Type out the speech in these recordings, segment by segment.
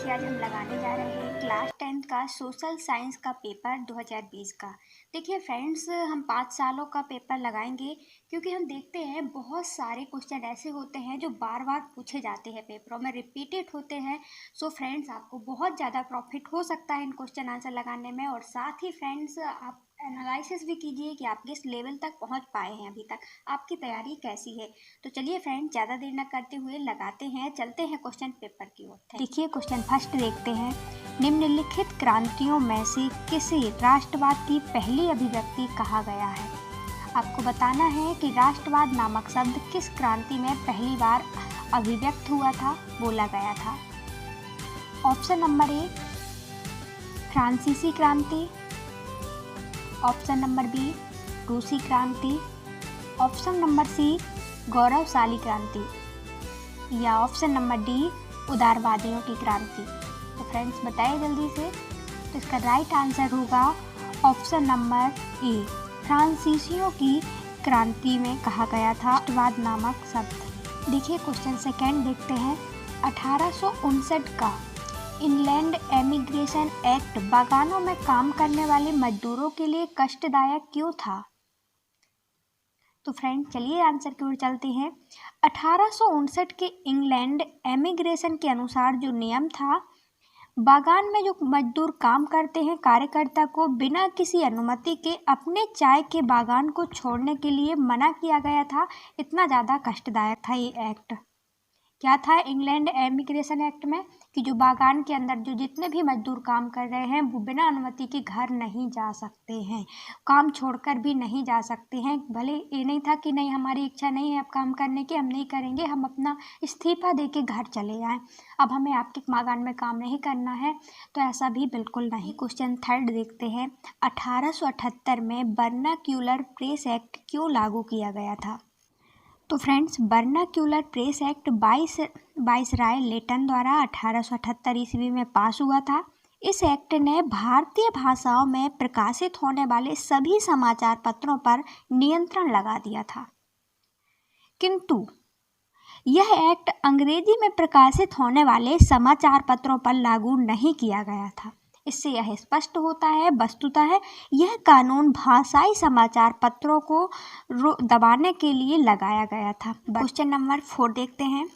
देखिए आज हम लगाने जा रहे हैं क्लास 10th का सोशल साइंस का पेपर 2020 का। देखिए फ्रेंड्स, हम 5 सालों का पेपर लगाएंगे क्योंकि हम देखते हैं बहुत सारे क्वेश्चन ऐसे होते हैं जो बार बार पूछे जाते हैं, पेपरों में रिपीटेड होते हैं। सो फ्रेंड्स, आपको बहुत ज़्यादा प्रॉफिट हो सकता है इन क्वेश्चन आंसर लगाने में। और साथ ही फ्रेंड्स, आप एनालिसिस भी कीजिए कि आप किस लेवल तक पहुंच पाए हैं, अभी तक आपकी तैयारी कैसी है। तो चलिए फ्रेंड्स, ज़्यादा देर न करते हुए लगाते हैं, चलते हैं क्वेश्चन पेपर की ओर। देखिए क्वेश्चन फर्स्ट देखते हैं। निम्नलिखित क्रांतियों में से किसे राष्ट्रवाद की पहली अभिव्यक्ति कहा गया है? आपको बताना है कि राष्ट्रवाद नामक शब्द किस क्रांति में पहली बार अभिव्यक्त हुआ था, बोला गया था। ऑप्शन नंबर ए फ्रांसीसी क्रांति, ऑप्शन नंबर बी रूसी क्रांति, ऑप्शन नंबर सी गौरवशाली क्रांति, या ऑप्शन नंबर डी उदारवादियों की क्रांति। तो फ्रेंड्स बताइए जल्दी से। तो इसका राइट आंसर होगा ऑप्शन नंबर ए, फ्रांसीसियों की क्रांति में कहा गया था राष्ट्रवाद नामक शब्द। देखिए क्वेश्चन सेकेंड देखते हैं। 1859 का इनलैंड एमिग्रेशन एक्ट बागानों में काम करने वाले मजदूरों के लिए कष्टदायक क्यों था? तो फ्रेंड चलिए आंसर की ओर चलते हैं। 1859 के इंग्लैंड एमिग्रेशन के अनुसार जो नियम था, बागान में जो मजदूर काम करते हैं, कार्यकर्ता को बिना किसी अनुमति के अपने चाय के बागान को छोड़ने के लिए मना किया गया था। इतना ज़्यादा कष्टदायक था ये एक्ट। क्या था इंग्लैंड एमिग्रेशन एक्ट में कि जो बागान के अंदर जो जितने भी मजदूर काम कर रहे हैं वो बिना अनुमति के घर नहीं जा सकते हैं, काम छोड़कर भी नहीं जा सकते हैं। भले ये नहीं था कि नहीं हमारी इच्छा नहीं है अब काम करने की, हम नहीं करेंगे, हम अपना इस्तीफा दे के घर चले जाएं, अब हमें आपके बागान में काम नहीं करना है, तो ऐसा भी बिल्कुल नहीं। क्वेश्चन थर्ड देखते हैं। 1878 में वर्नाक्यूलर प्रेस एक्ट क्यों लागू किया गया था? तो friends, vernacular press act viceroy Lytton द्वारा 1878 ईस्वी में पास हुआ था। इस एक्ट ने भारतीय भाषाओं में प्रकाशित होने वाले सभी समाचार पत्रों पर नियंत्रण लगा दिया था, किंतु यह एक्ट अंग्रेजी में प्रकाशित होने वाले समाचार पत्रों पर लागू नहीं किया गया था। इससे यह स्पष्ट होता है वस्तुतः यह कानून भाषाई समाचार पत्रों को दबाने के लिए लगाया गया था। क्वेश्चन नंबर 4 देखते हैं।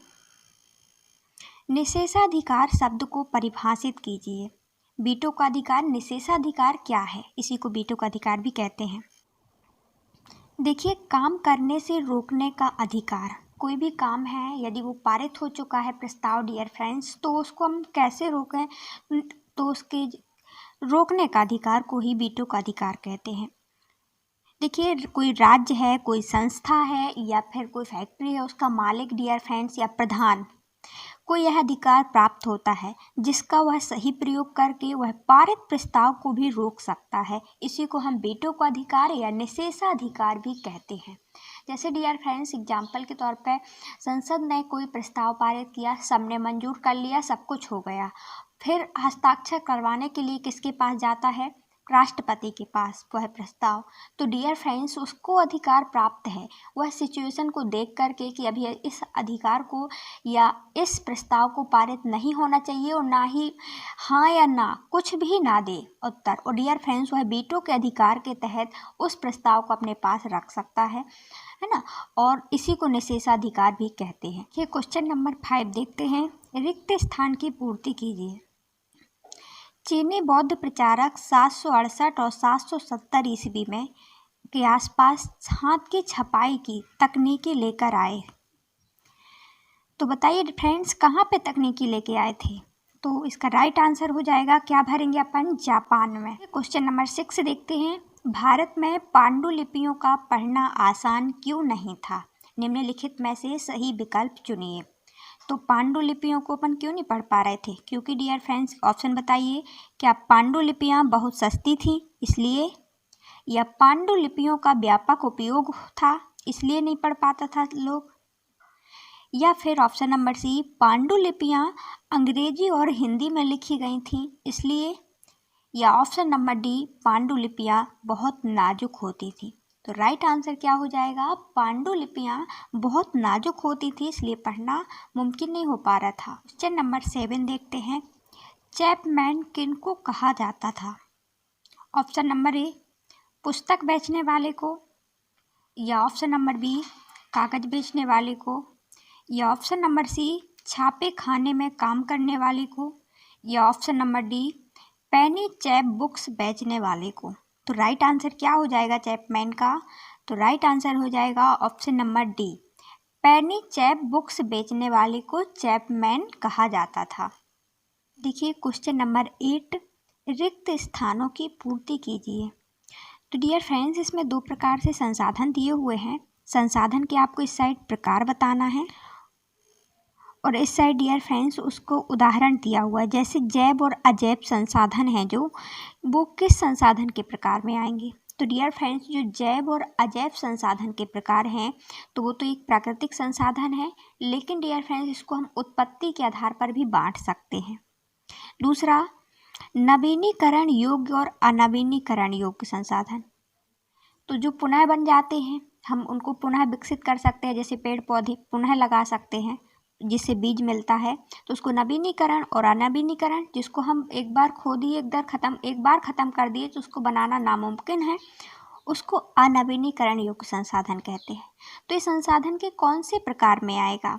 निषेधाधिकार शब्द को परिभाषित कीजिए। वीटो का अधिकार, निषेधाधिकार क्या है? इसी को वीटो का अधिकार भी कहते हैं। देखिए, काम करने से रोकने का अधिकार। कोई भी काम है, यदि वो पारित हो चुका है प्रस्ताव डियर फ्रेंड्स, तो उसको हम कैसे रोकें, तो उसके रोकने का अधिकार को ही वीटो का अधिकार कहते हैं। देखिए, कोई राज्य है, कोई संस्था है, या फिर कोई फैक्ट्री है, उसका मालिक डियर फ्रेंड्स या प्रधान को यह अधिकार प्राप्त होता है जिसका वह सही प्रयोग करके वह पारित प्रस्ताव को भी रोक सकता है। इसी को हम वीटो का अधिकार या निषेधाधिकार भी कहते हैं। जैसे डियर फ्रेंड्स, एग्जाम्पल के तौर पर संसद ने कोई प्रस्ताव पारित किया, सबने मंजूर कर लिया, सब कुछ हो गया, फिर हस्ताक्षर करवाने के लिए किसके पास जाता है? राष्ट्रपति के पास वह प्रस्ताव। तो डियर फ्रेंड्स, उसको अधिकार प्राप्त है वह सिचुएशन को देख करके कि अभी इस अधिकार को या इस प्रस्ताव को पारित नहीं होना चाहिए, और ना ही हाँ या ना कुछ भी ना दे उत्तर। और डियर फ्रेंड्स, वह वीटो के अधिकार के तहत उस प्रस्ताव को अपने पास रख सकता है ना, और इसी को निषेधाधिकार भी कहते हैं। ये क्वेश्चन नंबर 5 देखते हैं। रिक्त स्थान की पूर्ति कीजिए। चीनी बौद्ध प्रचारक 768 और 770 ईस्वी में के आसपास हाथ की छपाई की तकनीकी लेकर आए। तो बताइए फ्रेंड्स, कहाँ पे तकनीकी लेके आए थे? तो इसका राइट आंसर हो जाएगा, क्या भरेंगे अपन? जापान में। क्वेश्चन नंबर 6 देखते हैं। भारत में पांडुलिपियों का पढ़ना आसान क्यों नहीं था? निम्नलिखित में से सही विकल्प चुनिए। तो पांडुलिपियों को अपन क्यों नहीं पढ़ पा रहे थे? क्योंकि डियर फ्रेंड्स, ऑप्शन बताइए, क्या पांडुलिपियां बहुत सस्ती थी इसलिए, या पांडुलिपियों का व्यापक उपयोग था इसलिए नहीं पढ़ पाता था लोग, या फिर ऑप्शन नंबर सी, पांडुलिपियां अंग्रेजी और हिंदी में लिखी गई थी इसलिए, या ऑप्शन नंबर डी, पांडुलिपियां बहुत नाजुक होती थी। तो राइट आंसर क्या हो जाएगा? पांडुलिपियां बहुत नाजुक होती थी इसलिए पढ़ना मुमकिन नहीं हो पा रहा था। क्वेश्चन नंबर 7 देखते हैं। चैपमैन किनको कहा जाता था? ऑप्शन नंबर ए पुस्तक बेचने वाले को, या ऑप्शन नंबर बी कागज बेचने वाले को, या ऑप्शन नंबर सी छापे खाने में काम करने वाले को, या ऑप्शन नंबर डी पेनी चैप बुक्स बेचने वाले को। तो राइट आंसर क्या हो जाएगा चैपमैन का? तो राइट आंसर हो जाएगा ऑप्शन नंबर डी, पेनी चैप बुक्स बेचने वाले को चैपमैन कहा जाता था। देखिए क्वेश्चन नंबर 8, रिक्त स्थानों की पूर्ति कीजिए। तो डियर फ्रेंड्स, इसमें दो प्रकार से संसाधन दिए हुए हैं। संसाधन के आपको इस साइड प्रकार बताना है और इस साइड डियर फ्रेंड्स उसको उदाहरण दिया हुआ है। जैसे जैव और अजैव संसाधन हैं जो, वो किस संसाधन के प्रकार में आएंगे? तो डियर फ्रेंड्स, जो जैव और अजैव संसाधन के प्रकार हैं तो वो तो एक प्राकृतिक संसाधन है, लेकिन डियर फ्रेंड्स इसको हम उत्पत्ति के आधार पर भी बांट सकते हैं। दूसरा, नवीनीकरण योग्य और अनवीनीकरण योग्य संसाधन। तो जो पुनः बन जाते हैं हम उनको पुनः विकसित कर सकते हैं, जैसे पेड़ पौधे पुनः लगा सकते हैं जिससे बीज मिलता है, तो उसको नवीनीकरण। और अनवीनीकरण, जिसको हम एक बार खो दिए एक बार ख़त्म कर दिए तो उसको बनाना नामुमकिन है, उसको अनवीनीकरण योग्य संसाधन कहते हैं। तो इस संसाधन के कौन से प्रकार में आएगा?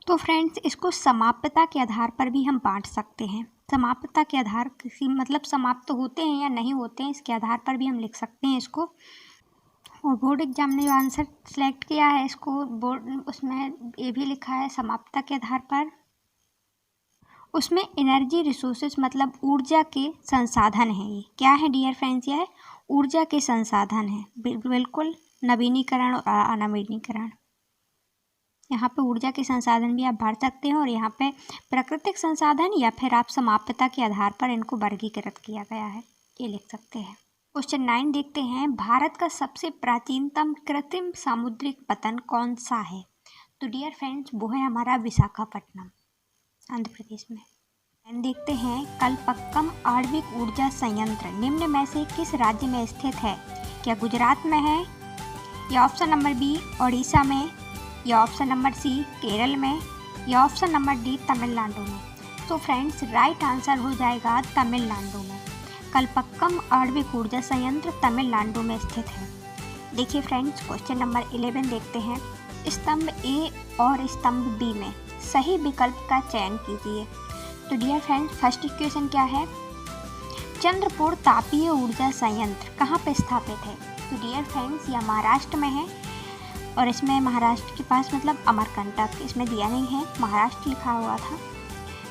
तो फ्रेंड्स इसको समाप्यता के आधार पर भी हम बांट सकते हैं। समाप्यता के आधार किसी मतलब समाप्त होते हैं या नहीं होते हैं, इसके आधार पर भी हम लिख सकते हैं इसको। और बोर्ड एग्जाम ने जो आंसर सेलेक्ट किया है इसको बोर्ड उसमें ये भी लिखा है समाप्यता के आधार पर। उसमें एनर्जी रिसोर्सेज मतलब ऊर्जा के संसाधन हैं। ये क्या है डियर फ्रेंड्स? यह ऊर्जा के संसाधन हैं, बिल्कुल नवीनीकरण और अनवीनीकरण। यहाँ पे ऊर्जा के संसाधन भी आप बांट सकते हैं और यहाँ पे प्राकृतिक संसाधन या फिर आप समाप्यता के आधार पर इनको वर्गीकृत किया गया है, ये लिख सकते हैं। क्वेश्चन 9 देखते हैं, भारत का सबसे प्राचीनतम कृत्रिम सामुद्रिक पतन कौन सा है? तो डियर फ्रेंड्स वो है हमारा विशाखापट्टनम, आंध्र प्रदेश में। देखते हैं, कलपक्कम आणविक ऊर्जा संयंत्र निम्न में से किस राज्य में स्थित है? क्या गुजरात में है, या ऑप्शन नंबर बी ओडिशा में, या ऑप्शन नंबर सी केरल में, या ऑप्शन नंबर डी तमिलनाडु में? तो फ्रेंड्स राइट आंसर हो जाएगा तमिलनाडु में। कलपक्कम आणविक ऊर्जा संयंत्र तमिलनाडु में स्थित है। देखिए फ्रेंड्स क्वेश्चन नंबर 11 देखते हैं, स्तंभ ए और स्तंभ बी में सही विकल्प का चयन कीजिए। तो डियर फ्रेंड्स फर्स्ट इक्वेशन क्या है? चंद्रपुर तापीय ऊर्जा संयंत्र कहाँ पे स्थापित है? तो डियर फ्रेंड्स यह महाराष्ट्र में है और इसमें महाराष्ट्र के पास मतलब अमरकंटक, इसमें दिया नहीं है, महाराष्ट्र लिखा हुआ था।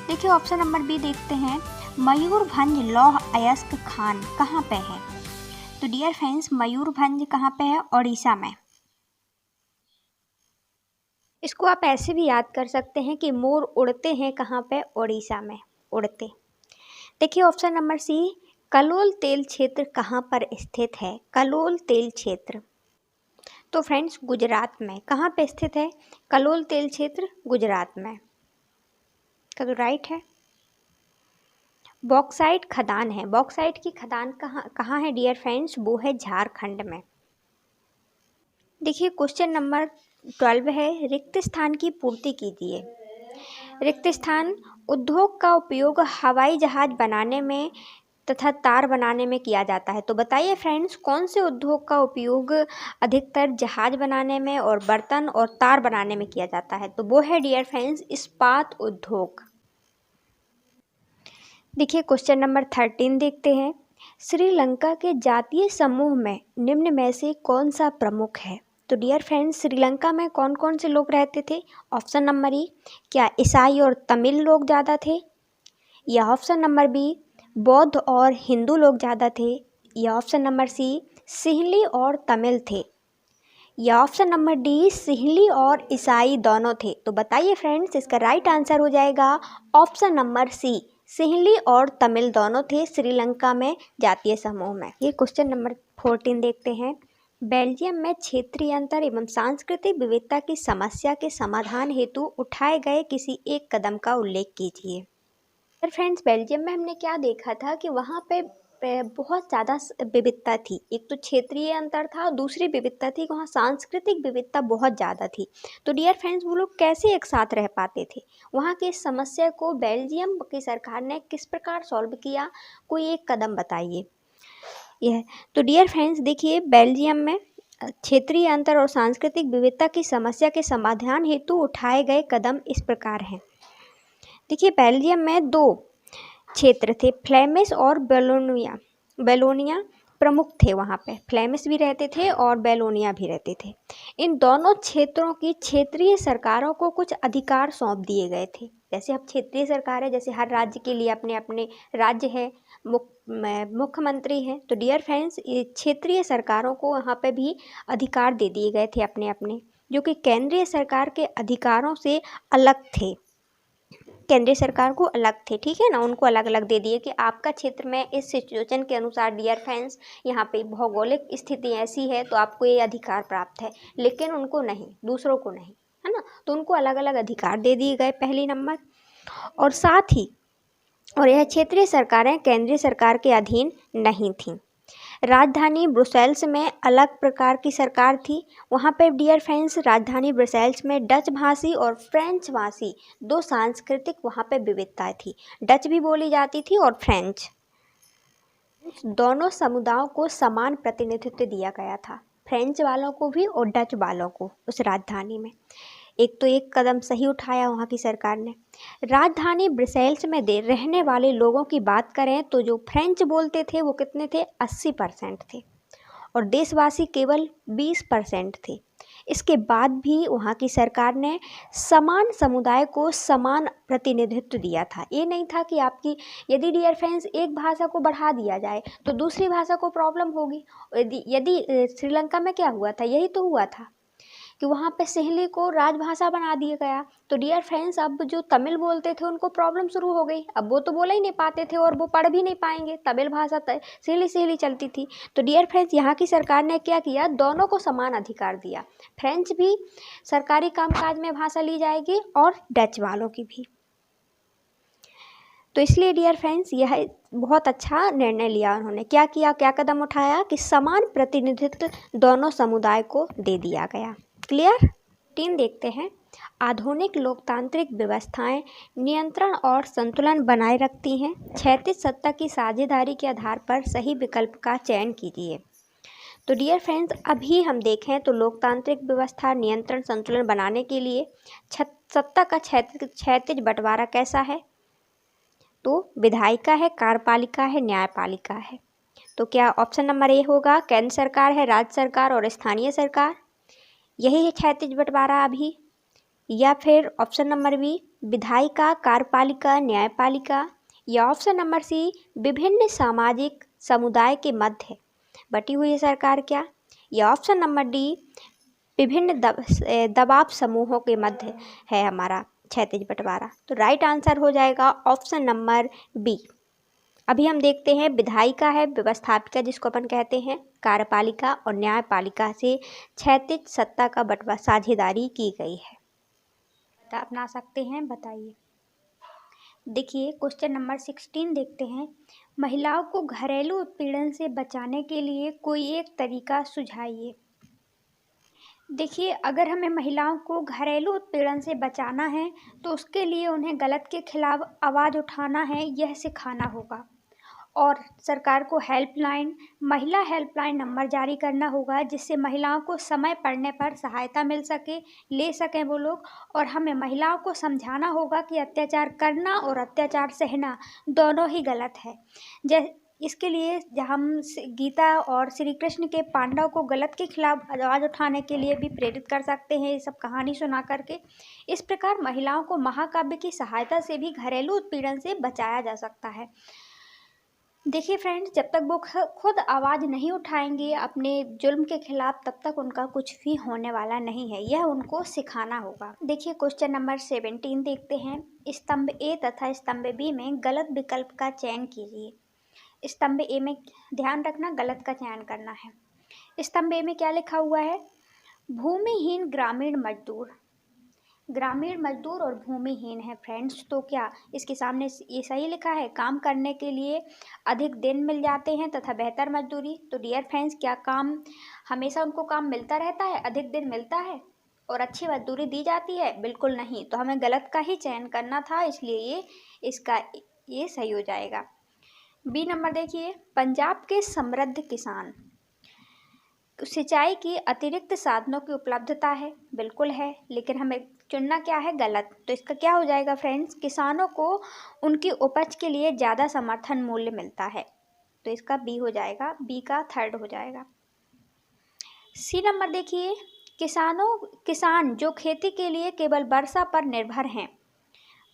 देखिए ऑप्शन नंबर बी देखते हैं, मयूरभंज लौह अयस्क खान कहाँ पे है? तो डियर फ्रेंड्स मयूरभंज कहाँ पे है? ओडिशा में। इसको आप ऐसे भी याद कर सकते हैं कि मोर उड़ते हैं कहाँ पे? ओडिशा में उड़ते। देखिए ऑप्शन नंबर सी, कलोल तेल क्षेत्र कहाँ पर स्थित है? कलोल तेल क्षेत्र तो फ्रेंड्स गुजरात में। कहाँ पे स्थित है? कलोल तेल क्षेत्र गुजरात में। तो राइट है। बॉक्साइट खदान है, बॉक्साइट की खदान कहाँ है डियर फ्रेंड्स? वो है झारखंड में। देखिए क्वेश्चन नंबर 12 है, रिक्त स्थान की पूर्ति कीजिए। रिक्त स्थान उद्योग का उपयोग हवाई जहाज बनाने में तथा तार बनाने में किया जाता है। तो बताइए फ्रेंड्स कौन से उद्योग का उपयोग अधिकतर जहाज बनाने में और बर्तन और तार बनाने में किया जाता है? तो वो है डियर फ्रेंड्स इस्पात उद्योग। देखिए क्वेश्चन नंबर 13 देखते हैं, श्रीलंका के जातीय समूह में निम्न में से कौन सा प्रमुख है? तो डियर फ्रेंड्स श्रीलंका में कौन कौन से लोग रहते थे? ऑप्शन नंबर ई, क्या ईसाई और तमिल लोग ज़्यादा थे, या ऑप्शन नंबर बी बौद्ध और हिंदू लोग ज़्यादा थे, या ऑप्शन नंबर सी सिंहली और तमिल थे, या ऑप्शन नंबर डी सिंहली और ईसाई दोनों थे? तो बताइए फ्रेंड्स इसका राइट आंसर हो जाएगा ऑप्शन नंबर सी, सिंहली और तमिल दोनों थे श्रीलंका में जातीय समूह में। ये क्वेश्चन नंबर 14 देखते हैं, बेल्जियम में क्षेत्रीय अंतर एवं सांस्कृतिक विविधता की समस्या के समाधान हेतु उठाए गए किसी एक कदम का उल्लेख कीजिए। फ्रेंड्स बेल्जियम में हमने क्या देखा था कि वहाँ पे बहुत ज़्यादा विविधता थी। एक तो क्षेत्रीय अंतर था और दूसरी विविधता थी कि वहाँ सांस्कृतिक विविधता बहुत ज़्यादा थी। तो डियर फ्रेंड्स, वो लोग कैसे एक साथ रह पाते थे? वहाँ की इस समस्या को बेल्जियम की सरकार ने किस प्रकार सॉल्व किया? कोई एक कदम बताइए। यह तो डियर फ्रेंड्स, देखिए बेल्जियम में क्षेत्रीय अंतर और सांस्कृतिक विविधता की समस्या के समाधान हेतु उठाए गए कदम इस प्रकार हैं। देखिए बेल्जियम में दो क्षेत्र थे, फ्लेमिश और बेलोनिया। बेलोनिया प्रमुख थे, वहाँ पे फ्लेमिश भी रहते थे और बेलोनिया भी रहते थे। इन दोनों क्षेत्रों की क्षेत्रीय सरकारों को कुछ अधिकार सौंप दिए गए थे। जैसे अब क्षेत्रीय सरकार है, जैसे हर राज्य के लिए अपने अपने राज्य है, मुख्यमंत्री हैं, तो डियर फ्रेंड्स, ये क्षेत्रीय सरकारों को वहाँ पे भी अधिकार दे दिए गए थे अपने अपने, जो कि केंद्रीय सरकार के अधिकारों से अलग थे। केंद्रीय सरकार को अलग थे, ठीक है ना, उनको अलग अलग दे दिए कि आपका क्षेत्र में इस सिचुएशन के अनुसार डियर फ्रेंड्स यहाँ पे भौगोलिक स्थिति ऐसी है तो आपको ये अधिकार प्राप्त है, लेकिन उनको नहीं, दूसरों को नहीं, है ना। तो उनको अलग अलग अधिकार दे दिए गए, पहली नंबर। और साथ ही और यह क्षेत्रीय सरकारें केंद्रीय सरकार के अधीन नहीं थीं। राजधानी ब्रुसेल्स में अलग प्रकार की सरकार थी। वहाँ पे डियर फ्रेंड्स, राजधानी ब्रुसेल्स में डच भाषी और फ्रेंच भाषी दो सांस्कृतिक वहाँ पे विविधताएं थी। डच भी बोली जाती थी और फ्रेंच। दोनों समुदायों को समान प्रतिनिधित्व दिया गया था, फ्रेंच वालों को भी और डच वालों को, उस राजधानी में। एक तो एक कदम सही उठाया वहाँ की सरकार ने। राजधानी ब्रसेल्स में रहने वाले लोगों की बात करें तो जो फ्रेंच बोलते थे वो कितने थे? 80% थे, और देशवासी केवल 20% थे। इसके बाद भी वहाँ की सरकार ने समान समुदाय को समान प्रतिनिधित्व दिया था। ये नहीं था कि आपकी, यदि डियर फ्रेंड्स एक भाषा को बढ़ा दिया जाए तो दूसरी भाषा को प्रॉब्लम होगी। यदि श्रीलंका में क्या हुआ था, यही तो हुआ था कि वहाँ पे सिंहली को राजभाषा बना दिया गया। तो डियर फ्रेंड्स, अब जो तमिल बोलते थे उनको प्रॉब्लम शुरू हो गई। अब वो तो बोल ही नहीं पाते थे और वो पढ़ भी नहीं पाएंगे, तमिल भाषा सिंहली सिंहली चलती थी। तो डियर फ्रेंड्स, यहाँ की सरकार ने क्या किया? दोनों को समान अधिकार दिया। फ्रेंच भी सरकारी कामकाज में भाषा ली जाएगी और डच वालों की भी। तो इसलिए डियर फ्रेंड्स, यह बहुत अच्छा निर्णय लिया उन्होंने। क्या किया, क्या कदम उठाया कि समान प्रतिनिधित्व दोनों समुदाय को दे दिया गया। क्लियर? 3 देखते हैं। आधुनिक लोकतांत्रिक व्यवस्थाएं नियंत्रण और संतुलन बनाए रखती हैं। क्षैतिज सत्ता की साझेदारी के आधार पर सही विकल्प का चयन कीजिए। तो डियर फ्रेंड्स, अभी हम देखें तो लोकतांत्रिक व्यवस्था नियंत्रण संतुलन बनाने के लिए सत्ता का क्षैतिज बंटवारा कैसा है? तो विधायिका है, कार्यपालिका है, न्यायपालिका है। तो क्या ऑप्शन नंबर ए होगा? केंद्र सरकार है, राज्य सरकार और स्थानीय सरकार, यही है क्षैतिज बंटवारा अभी। या फिर ऑप्शन नंबर बी, विधायिका, कार्यपालिका, न्यायपालिका, या ऑप्शन नंबर सी, विभिन्न सामाजिक समुदाय के मध्य बटी हुई है सरकार क्या? या ऑप्शन नंबर डी, विभिन्न दबाव समूहों के मध्य है हमारा क्षैतिज बंटवारा। तो राइट आंसर हो जाएगा ऑप्शन नंबर बी। अभी हम देखते हैं, विधायिका है, व्यवस्थापिका जिसको अपन कहते हैं, कार्यपालिका और न्यायपालिका से क्षैतिज सत्ता का बंटवारा साझेदारी की गई है। अपना सकते हैं, बताइए। देखिए क्वेश्चन नंबर 16 देखते हैं। महिलाओं को घरेलू उत्पीड़न से बचाने के लिए कोई एक तरीका सुझाइए। देखिए, अगर हमें महिलाओं को घरेलू उत्पीड़न से बचाना है तो उसके लिए उन्हें गलत के खिलाफ आवाज़ उठाना है, यह सिखाना होगा। और सरकार को हेल्पलाइन, महिला हेल्पलाइन नंबर जारी करना होगा, जिससे महिलाओं को समय पड़ने पर सहायता मिल सके, ले सकें वो लोग। और हमें महिलाओं को समझाना होगा कि अत्याचार करना और अत्याचार सहना दोनों ही गलत है। इसके लिए हम गीता और श्री कृष्ण के पांडव को गलत के खिलाफ आवाज़ उठाने के लिए भी प्रेरित कर सकते हैं, ये सब कहानी सुना करके। इस प्रकार महिलाओं को महाकाव्य की सहायता से भी घरेलू उत्पीड़न से बचाया जा सकता है। देखिए फ्रेंड्स, जब तक वो खुद आवाज़ नहीं उठाएंगे अपने जुल्म के खिलाफ, तब तक उनका कुछ भी होने वाला नहीं है, यह उनको सिखाना होगा। देखिए क्वेश्चन नंबर 17 देखते हैं। स्तंभ ए तथा स्तंभ बी में गलत विकल्प का चयन कीजिए। स्तंभ ए में ध्यान रखना, गलत का चयन करना है। स्तंभ ए में क्या लिखा हुआ है? भूमिहीन ग्रामीण मजदूर ग्रामीण मजदूर और भूमिहीन है फ्रेंड्स। तो क्या इसके सामने ये सही लिखा है? काम करने के लिए अधिक दिन मिल जाते हैं तथा बेहतर मजदूरी। तो डियर फ्रेंड्स, क्या काम हमेशा उनको काम मिलता रहता है, अधिक दिन मिलता है और अच्छी मजदूरी दी जाती है? बिल्कुल नहीं। तो हमें गलत का ही चयन करना था, इसलिए ये सही हो जाएगा। बी नंबर देखिए, पंजाब के समृद्ध किसान। सिंचाई की अतिरिक्त साधनों की उपलब्धता है, बिल्कुल है, लेकिन हमें चुनना क्या है? गलत। तो इसका क्या हो जाएगा फ्रेंड्स? किसानों को उनकी उपज के लिए ज़्यादा समर्थन मूल्य मिलता है। तो इसका बी हो जाएगा, बी का थर्ड हो जाएगा। सी नंबर देखिए, किसान जो खेती के लिए केवल वर्षा पर निर्भर हैं,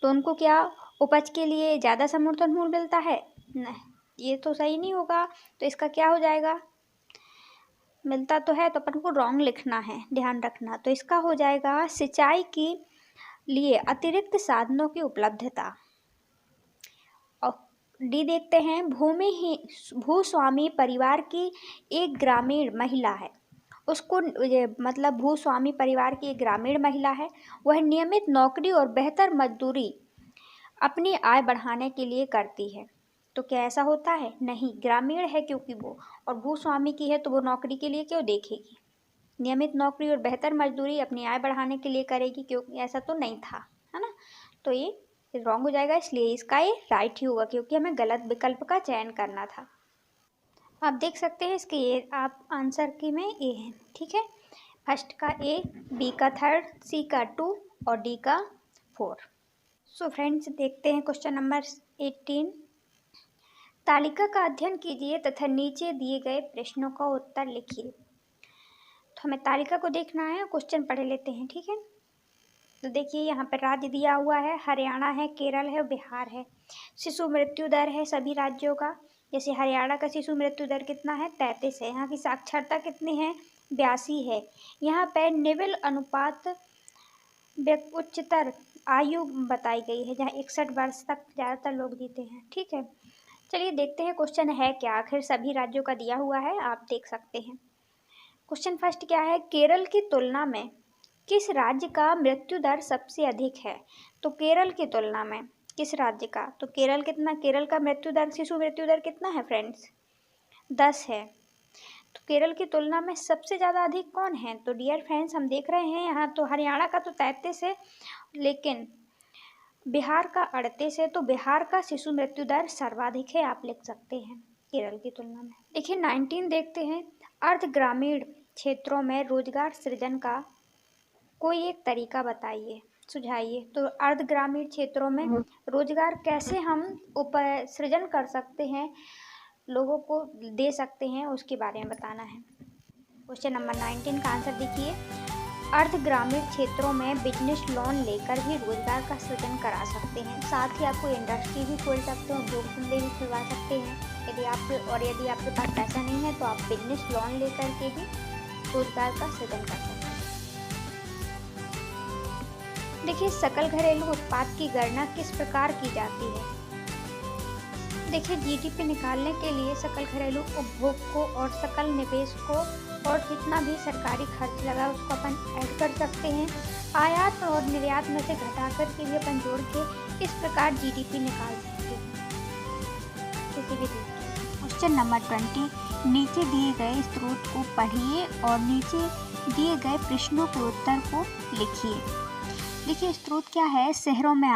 तो उनको क्या उपज के लिए ज़्यादा समर्थन मूल्य मिलता है? नहीं, ये तो सही नहीं होगा। तो इसका क्या हो जाएगा? मिलता तो है, तो अपन को रॉन्ग लिखना है, ध्यान रखना। तो इसका हो जाएगा सिंचाई के लिए अतिरिक्त साधनों की उपलब्धता। और डी देखते हैं, भूस्वामी परिवार की एक ग्रामीण महिला है। उसको मतलब भूस्वामी परिवार की एक ग्रामीण महिला है, वह नियमित नौकरी और बेहतर मजदूरी अपनी आय बढ़ाने के लिए करती है। तो क्या ऐसा होता है? नहीं, ग्रामीण है क्योंकि वो, और भूस्वामी की है तो वो नौकरी के लिए क्यों देखेगी? नियमित नौकरी और बेहतर मजदूरी अपनी आय बढ़ाने के लिए करेगी, क्योंकि ऐसा तो नहीं था, है ना। तो ये रॉन्ग हो जाएगा, इसलिए इसका ये राइट ही होगा, क्योंकि हमें गलत विकल्प का चयन करना था। आप देख सकते हैं इसके ये आप आंसर की में ए है, ठीक है। फर्स्ट का ए, बी का थर्ड, सी का 2 और डी का 4। सो फ्रेंड्स, देखते हैं क्वेश्चन नंबर 18। तालिका का अध्ययन कीजिए तथा नीचे दिए गए प्रश्नों का उत्तर लिखिए। तो हमें तालिका को देखना है, क्वेश्चन पढ़ लेते हैं, ठीक है। तो देखिए यहाँ पर राज्य दिया हुआ है, हरियाणा है, केरल है, बिहार है। शिशु मृत्यु दर है सभी राज्यों का। जैसे हरियाणा का शिशु मृत्यु दर कितना है? 33 है। यहाँ की साक्षरता कितनी है? 82 है। यहाँ पर निविल अनुपात उच्चतर आयु बताई गई है, जहाँ 61 वर्ष तक ज़्यादातर लोग जीते हैं, ठीक है। चलिए देखते हैं क्वेश्चन है क्या, आखिर सभी राज्यों का दिया हुआ है, आप देख सकते हैं। क्वेश्चन फर्स्ट क्या है? केरल की तुलना में किस राज्य का मृत्यु दर सबसे अधिक है? तो केरल की तुलना में किस राज्य का? तो केरल का मृत्यु दर, शिशु मृत्यु दर कितना है फ्रेंड्स? 10 है। तो केरल की तुलना में सबसे ज़्यादा अधिक कौन है? तो डियर फ्रेंड्स, हम देख रहे हैं यहाँ तो हरियाणा का तो 33 है, लेकिन बिहार का 38 है। तो बिहार का शिशु मृत्यु दर सर्वाधिक है, आप लिख सकते हैं केरल की तुलना में। देखिए 19 देखते हैं, अर्ध ग्रामीण क्षेत्रों में रोजगार सृजन का कोई एक तरीका बताइए, सुझाइए। तो अर्ध ग्रामीण क्षेत्रों में रोजगार कैसे हम सृजन कर सकते हैं, लोगों को दे सकते हैं, उसके बारे में बताना है। क्वेश्चन नंबर 19 का आंसर देखिए, अर्ध ग्रामीण क्षेत्रों में बिजनेस लोन लेकर भी रोजगार का सृजन करा सकते हैं। साथ ही आपको इंडस्ट्री भी खोल सकते हैं, उद्योग धंधे भी खुलवा सकते हैं। यदि आपके पास पैसा नहीं है तो आप बिजनेस लोन लेकर के भी रोजगार का सृजन कर सकते हैं। देखिए सकल घरेलू उत्पाद की गणना किस प्रकार की जाती है? देखिए जीडीपी निकालने के लिए सकल घरेलू उपभोग को और सकल निवेश को और जितना भी सरकारी खर्च लगा उसको अपन ऐड कर सकते हैं। आयात और निर्यात में से घटाकर के भी अपन जोड़ के इस प्रकार जीडीपी निकाल सकते हैं किसी भी देश की। क्वेश्चन नंबर 20, नीचे दिए गए स्रोत को पढ़िए और नीचे दिए गए प्रश्नों के उत्तर को लिखिए। देखिए स्रोत क्या है? शहरों में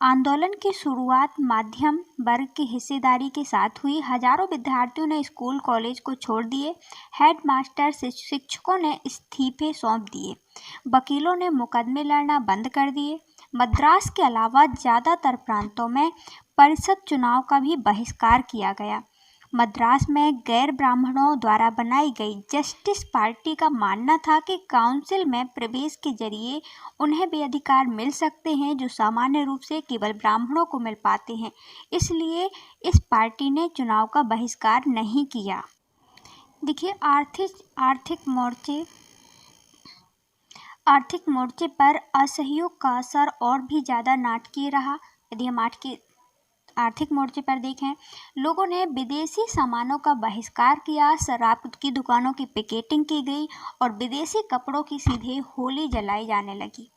आंदोलन की शुरुआत मध्यम वर्ग की हिस्सेदारी के साथ हुई। हजारों विद्यार्थियों ने स्कूल कॉलेज को छोड़ दिए। हेडमास्टर शिक्षकों ने इस्तीफे सौंप दिए। वकीलों ने मुकदमे लड़ना बंद कर दिए। मद्रास के अलावा ज़्यादातर प्रांतों में परिषद चुनाव का भी बहिष्कार किया गया। मद्रास में गैर ब्राह्मणों द्वारा बनाई गई जस्टिस पार्टी का मानना था कि काउंसिल में प्रवेश के जरिए उन्हें वे अधिकार मिल सकते हैं जो सामान्य रूप से केवल ब्राह्मणों को मिल पाते हैं, इसलिए इस पार्टी ने चुनाव का बहिष्कार नहीं किया। देखिए आर्थिक मोर्चे पर असहयोग का असर और भी ज़्यादा नाटकीय रहा। यदि हम आर्थिक मोर्चे पर देखें, लोगों ने विदेशी सामानों का बहिष्कार किया, शराब की दुकानों की पिकेटिंग की गई और विदेशी कपड़ों की सीधे होली जलाई जाने लगी।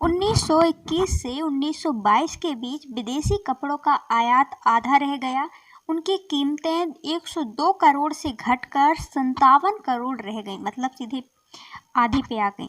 1921 से 1922 के बीच विदेशी कपड़ों का आयात आधा रह गया। उनकी कीमतें 102 करोड़ से घटकर 57 करोड़ रह गई, मतलब सीधे आधे पे आ गई।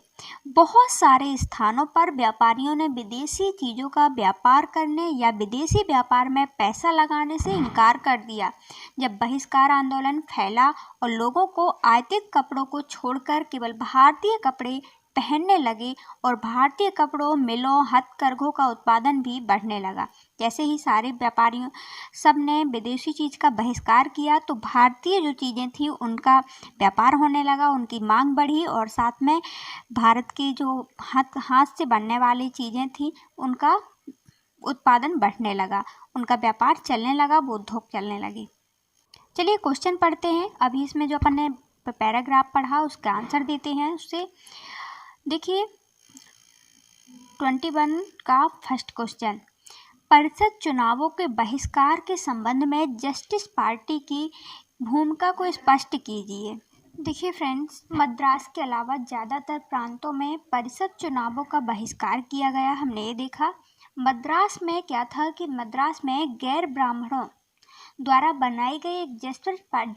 बहुत सारे स्थानों पर व्यापारियों ने विदेशी चीज़ों का व्यापार करने या विदेशी व्यापार में पैसा लगाने से इनकार कर दिया। जब बहिष्कार आंदोलन फैला और लोगों को आयातित कपड़ों को छोड़कर केवल भारतीय कपड़े पहनने लगे और भारतीय कपड़ों, मिलों, हथकरघों का उत्पादन भी बढ़ने लगा। जैसे ही सारे व्यापारियों सब ने विदेशी चीज़ का बहिष्कार किया तो भारतीय जो चीज़ें थी उनका व्यापार होने लगा, उनकी मांग बढ़ी और साथ में भारत की जो हाथ से बनने वाली चीज़ें थी उनका उत्पादन बढ़ने लगा, उनका व्यापार चलने लगा, वो उद्योग चलने लगे। चलिए क्वेश्चन पढ़ते हैं। अभी इसमें जो अपन ने पैराग्राफ पढ़ा उसका आंसर देते हैं। उससे देखिए 21 का फर्स्ट क्वेश्चन, परिषद चुनावों के बहिष्कार के संबंध में जस्टिस पार्टी की भूमिका को स्पष्ट कीजिए। देखिए फ्रेंड्स, मद्रास के अलावा ज़्यादातर प्रांतों में परिषद चुनावों का बहिष्कार किया गया। हमने ये देखा मद्रास में क्या था कि मद्रास में गैर ब्राह्मणों द्वारा बनाई गई एक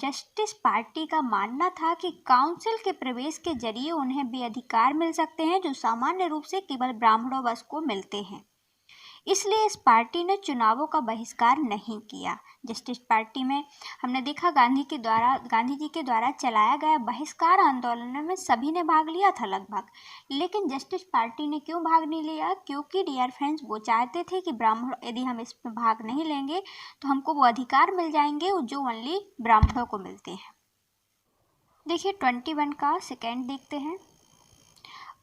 जस्टिस पार्टी का मानना था कि काउंसिल के प्रवेश के जरिए उन्हें भी अधिकार मिल सकते हैं जो सामान्य रूप से केवल ब्राह्मणों बस को मिलते हैं। इसलिए इस पार्टी ने चुनावों का बहिष्कार नहीं किया। जस्टिस पार्टी में हमने देखा गांधी जी के द्वारा चलाया गया बहिष्कार आंदोलन में सभी ने भाग लिया था लगभग, लेकिन जस्टिस पार्टी ने क्यों भाग नहीं लिया? क्योंकि डियर फ्रेंड्स, वो चाहते थे कि ब्राह्मण यदि हम इसमें भाग नहीं लेंगे तो हमको वो अधिकार मिल जाएंगे जो ओनली ब्राह्मणों को मिलते हैं। देखिए 21 का सेकेंड देखते हैं।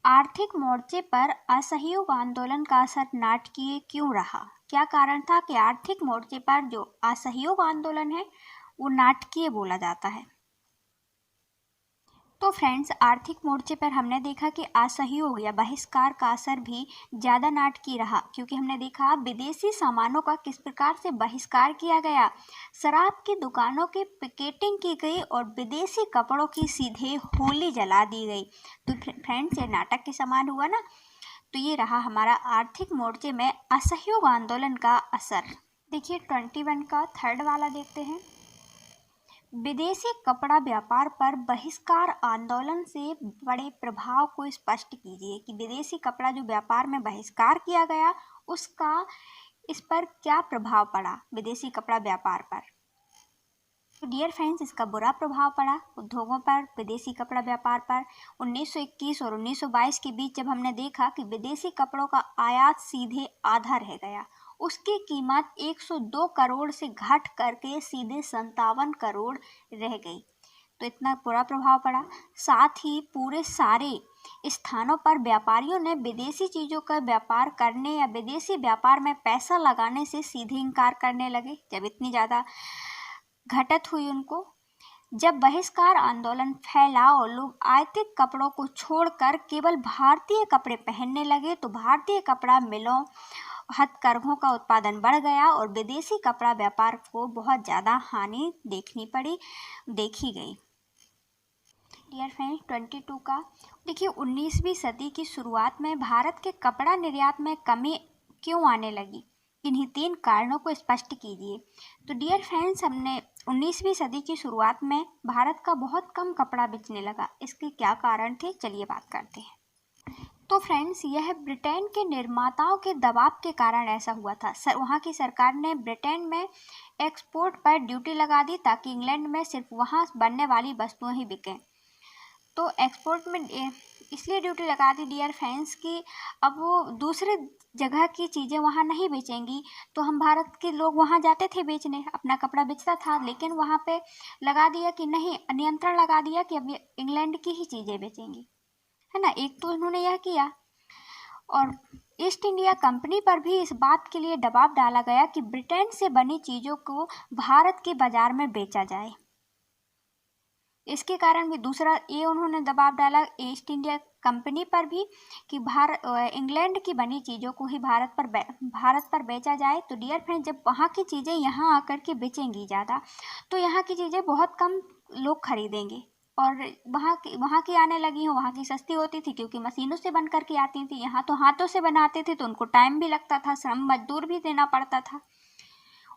आर्थिक मोर्चे पर असहयोग आंदोलन का असर नाटकीय क्यों रहा? क्या कारण था कि आर्थिक मोर्चे पर जो असहयोग आंदोलन है वो नाटकीय बोला जाता है? तो फ्रेंड्स, आर्थिक मोर्चे पर हमने देखा कि असहयोग या बहिष्कार का असर भी ज़्यादा नाटकीय रहा, क्योंकि हमने देखा विदेशी सामानों का किस प्रकार से बहिष्कार किया गया। शराब की दुकानों की पिकेटिंग की गई और विदेशी कपड़ों की सीधे होली जला दी गई। तो फ्रेंड्स, ये नाटक के समान हुआ ना। तो ये रहा हमारा आर्थिक मोर्चे में असहयोग आंदोलन का असर। देखिए 21 का थर्ड वाला देखते हैं। विदेशी कपड़ा व्यापार पर बहिष्कार आंदोलन से बड़े प्रभाव को स्पष्ट कीजिए कि विदेशी कपड़ा जो व्यापार में बहिष्कार किया गया उसका इस पर क्या प्रभाव पड़ा विदेशी कपड़ा व्यापार पर। तो डियर फ्रेंड्स, इसका बुरा प्रभाव पड़ा उद्योगों पर, विदेशी कपड़ा व्यापार पर। 1921 और 1922 के बीच जब हमने देखा कि विदेशी कपड़ों का आयात सीधे आधा रह गया, उसकी कीमत 102 करोड़ से घट करके सीधे 57 करोड़ रह गई, तो इतना बुरा प्रभाव पड़ा। साथ ही पूरे सारे स्थानों पर व्यापारियों ने विदेशी चीज़ों का व्यापार करने या विदेशी व्यापार में पैसा लगाने से सीधे इनकार करने लगे। जब इतनी ज़्यादा घटत हुई उनको, जब बहिष्कार आंदोलन फैला और लोग आयातित कपड़ों को छोड़कर केवल भारतीय कपड़े पहनने लगे तो भारतीय कपड़ा मिलों, हथकरघों का उत्पादन बढ़ गया और विदेशी कपड़ा व्यापार को बहुत ज़्यादा हानि देखी गई। डियर फ्रेंड्स, 22 का देखिए 19वीं सदी की शुरुआत में भारत के कपड़ा निर्यात में कमी क्यों आने लगी? इन्हीं 3 कारणों को स्पष्ट कीजिए। तो डियर फ्रेंड्स, हमने 19वीं सदी की शुरुआत में भारत का बहुत कम कपड़ा बिकने लगा। इसके क्या कारण थे, चलिए बात करते हैं। तो फ्रेंड्स, यह ब्रिटेन के निर्माताओं के दबाव के कारण ऐसा हुआ था। वहाँ की सरकार ने ब्रिटेन में एक्सपोर्ट पर ड्यूटी लगा दी ताकि इंग्लैंड में सिर्फ वहाँ बनने वाली वस्तुएं ही बिकें। तो एक्सपोर्ट में इसलिए ड्यूटी लगा दी डियर फ्रेंड्स कि अब वो दूसरे जगह की चीज़ें वहाँ नहीं बेचेंगी, तो हम भारत के लोग वहाँ जाते थे बेचने, अपना कपड़ा बेचता था, लेकिन वहाँ पे लगा दिया कि नहीं, नियंत्रण लगा दिया कि अब इंग्लैंड की ही चीज़ें बेचेंगी, है ना। एक तो इन्होंने यह किया और ईस्ट इंडिया कंपनी पर भी इस बात के लिए दबाव डाला गया कि ब्रिटेन से बनी चीज़ों को भारत के बाजार में बेचा जाए। इसके कारण भी दूसरा ये उन्होंने दबाव डाला ईस्ट इंडिया कंपनी पर भी कि इंग्लैंड की बनी चीज़ों को ही भारत पर बेचा जाए। तो डियर फ्रेंड, जब वहाँ की चीज़ें यहाँ आकर के बेचेंगी ज़्यादा तो यहाँ की चीज़ें बहुत कम लोग खरीदेंगे, और वहाँ की आने लगी हैं, वहाँ की सस्ती होती थी क्योंकि मशीनों से बन कर के आती थी। यहाँ तो हाथों से बनाते थे तो उनको टाइम भी लगता था, श्रम मजदूर भी देना पड़ता था,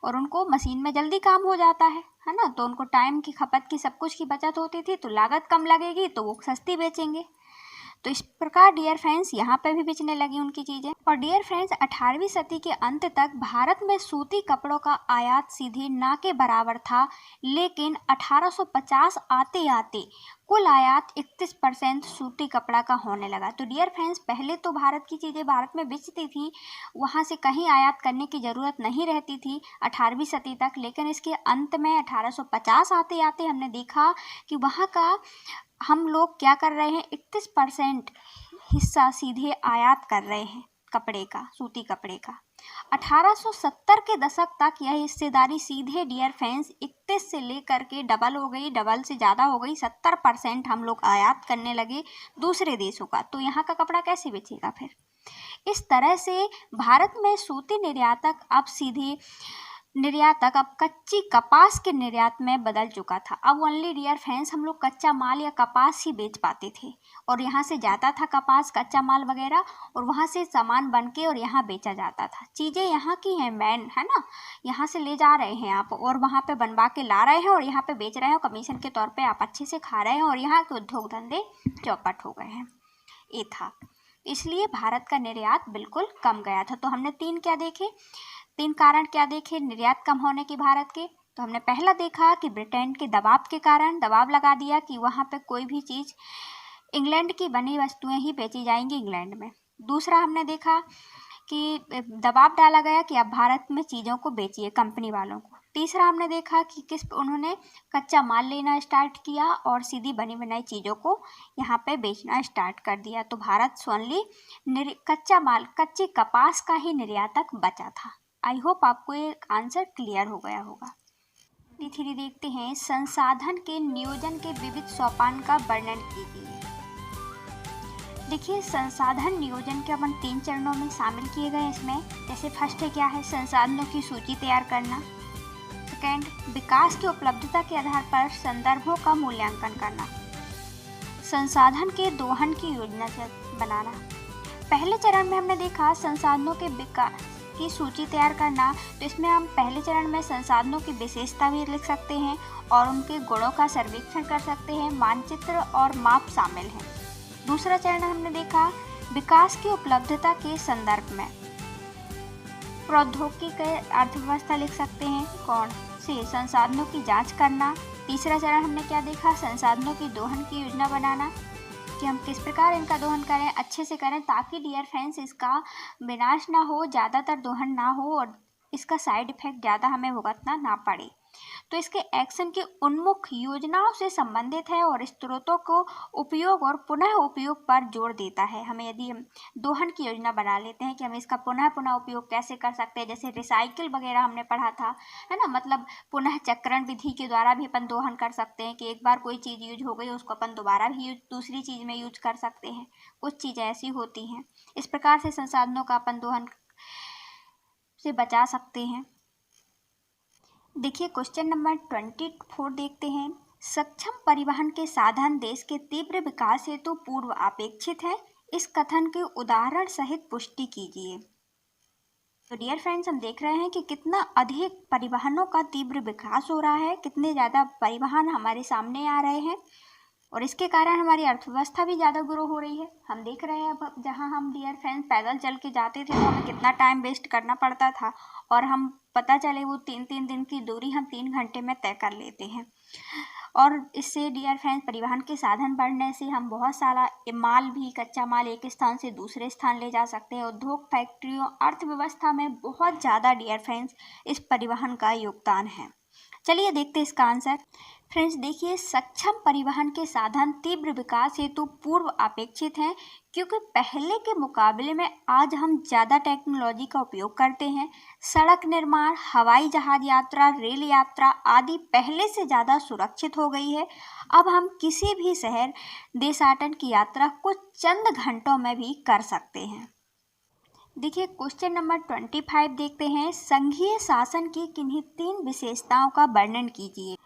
और उनको मशीन में जल्दी काम हो जाता है ना। तो उनको टाइम की खपत की सब कुछ की बचत होती थी, तो लागत कम लगेगी तो वो सस्ती बेचेंगे। तो इस प्रकार डियर फ्रेंड्स यहाँ पे भी बिकने लगी उनकी चीज़ें। और डियर फ्रेंड्स 18वीं सदी के अंत तक भारत में सूती कपड़ों का आयात सीधे ना के बराबर था, लेकिन 1850 आते आते कुल आयात 31% सूती कपड़ा का होने लगा। तो डियर फ्रेंड्स पहले तो भारत की चीज़ें भारत में बिकती थी, वहाँ से कहीं आयात करने की ज़रूरत नहीं रहती थी 18वीं सदी तक, लेकिन इसके अंत में 1850 आते आते हमने देखा कि वहाँ का हम लोग क्या कर रहे हैं, 31% हिस्सा सीधे आयात कर रहे हैं कपड़े का, सूती कपड़े का। 1870 के दशक तक यह हिस्सेदारी सीधे डियर फ्रेंड्स 31 से लेकर के डबल हो गई, डबल से ज़्यादा हो गई, 70% हम लोग आयात करने लगे दूसरे देशों का। तो यहाँ का कपड़ा कैसे बेचेगा फिर? इस तरह से भारत में सूती निर्यातक अब कच्ची कपास के निर्यात में बदल चुका था। अब ओनली डियर फ्रेंड्स हम लोग कच्चा माल या कपास ही बेच पाते थे, और यहाँ से जाता था कपास, कच्चा माल वगैरह, और वहाँ से सामान बन के और यहाँ बेचा जाता था। चीज़ें यहाँ की हैं मैन, है ना, यहाँ से ले जा रहे हैं आप और वहाँ पे बनवा के ला रहे हैं और यहाँ पे बेच रहे हैं, कमीशन के तौर पर आप अच्छे से खा रहे हैं, और यहाँ के उद्योग धंधे चौपट हो गए हैं। ये था, इसलिए भारत का निर्यात बिल्कुल कम गया था। तो हमने तीन कारण क्या देखे निर्यात कम होने के भारत के? तो हमने पहला देखा कि ब्रिटेन के दबाव के कारण दबाव लगा दिया कि वहाँ पे कोई भी चीज़ इंग्लैंड की बनी वस्तुएं ही बेची जाएंगी इंग्लैंड में। दूसरा हमने देखा कि दबाव डाला गया कि आप भारत में चीज़ों को बेचिए कंपनी वालों को। तीसरा हमने देखा कि उन्होंने कच्चा माल लेना स्टार्ट किया और सीधी बनी बनाई चीज़ों को यहाँ पे बेचना स्टार्ट कर दिया। तो भारत ओनली कच्चा माल, कच्चे कपास का ही निर्यातक बचा था। आई होप आपको ये आंसर क्लियर हो गया होगा। धीरे देखते हैं, संसाधन के नियोजन के विविध सोपान का वर्णन कीजिए। देखिए, संसाधन नियोजन के अपन 3 चरणों में शामिल किए गए इसमें। जैसे फर्स्ट है क्या है, संसाधनों की सूची तैयार करना। सेकेंड, विकास की उपलब्धता के आधार पर संदर्भों का मूल्यांकन करना। संसाधन के दोहन की योजना बनाना। पहले चरण में हमने देखा संसाधनों के विकास की सूची तैयार करना। तो इसमें हम पहले चरण में संसाधनों की विशेषता भी लिख सकते हैं और उनके गुणों का सर्वेक्षण कर सकते हैं, मानचित्र और माप शामिल हैं। दूसरा चरण हमने देखा विकास की उपलब्धता के संदर्भ में प्रौद्योगिकी के अर्थव्यवस्था लिख सकते हैं, कौन से संसाधनों की जांच करना। तीसरा चरण हमने क्या देखा, संसाधनों की दोहन की योजना बनाना, कि हम किस प्रकार इनका दोहन करें, अच्छे से करें ताकि डियर फ्रेंड्स इसका विनाश ना हो, ज़्यादातर दोहन ना हो और इसका साइड इफेक्ट ज़्यादा हमें भुगतना ना पड़े। तो इसके एक्शन के उन्मुख योजनाओं से संबंधित है और स्रोतों को उपयोग और पुनः उपयोग पर जोर देता है। हमें यदि हम दोहन की योजना बना लेते हैं कि हम इसका पुनः उपयोग कैसे कर सकते हैं, जैसे रिसाइकिल वगैरह हमने पढ़ा था, है ना, मतलब पुनः चक्रण विधि के द्वारा भी अपन दोहन कर सकते हैं कि एक बार कोई चीज़ यूज हो गई उसको अपन दोबारा भी दूसरी चीज़ में यूज कर सकते हैं। कुछ चीज़ें ऐसी होती हैं, इस प्रकार से संसाधनों का अपन दोहन से बचा सकते हैं। देखिए, क्वेश्चन नंबर 24 देखते हैं। सक्षम परिवहन के साधन देश के तीव्र विकास हेतु पूर्व अपेक्षित है। इस कथन के उदाहरण सहित पुष्टि कीजिए। तो डियर फ्रेंड्स, हम देख रहे हैं कि कितना अधिक परिवहनों का तीव्र विकास हो रहा है, कितने ज़्यादा परिवहन हमारे सामने आ रहे हैं और इसके कारण हमारी अर्थव्यवस्था भी ज़्यादा ग्रो हो रही है। हम देख रहे हैं अब जहाँ हम डियर फ्रेंड्स पैदल चल के जाते थे तो हमें कितना टाइम वेस्ट करना पड़ता था और हम पता चले वो 3-3 दिन की दूरी हम 3 घंटे में तय कर लेते हैं। और इससे डियर फ्रेंड्स परिवहन के साधन बढ़ने से हम बहुत सारा माल भी, कच्चा माल एक स्थान से दूसरे स्थान ले जा सकते हैं। उद्योग, फैक्ट्रियों, अर्थव्यवस्था में बहुत ज़्यादा डियर फ्रेंड्स इस परिवहन का योगदान है। चलिए देखते हैं इसका आंसर। फ्रेंड्स देखिए, सक्षम परिवहन के साधन तीव्र विकास हेतु पूर्व अपेक्षित हैं क्योंकि पहले के मुकाबले में आज हम ज़्यादा टेक्नोलॉजी का उपयोग करते हैं। सड़क निर्माण, हवाई जहाज यात्रा, रेल यात्रा आदि पहले से ज़्यादा सुरक्षित हो गई है। अब हम किसी भी शहर, देशाटन की यात्रा कुछ चंद घंटों में भी कर सकते हैं। देखिए, क्वेश्चन नंबर 25 देखते हैं। संघीय शासन की किन्हीं 3 विशेषताओं का वर्णन कीजिए।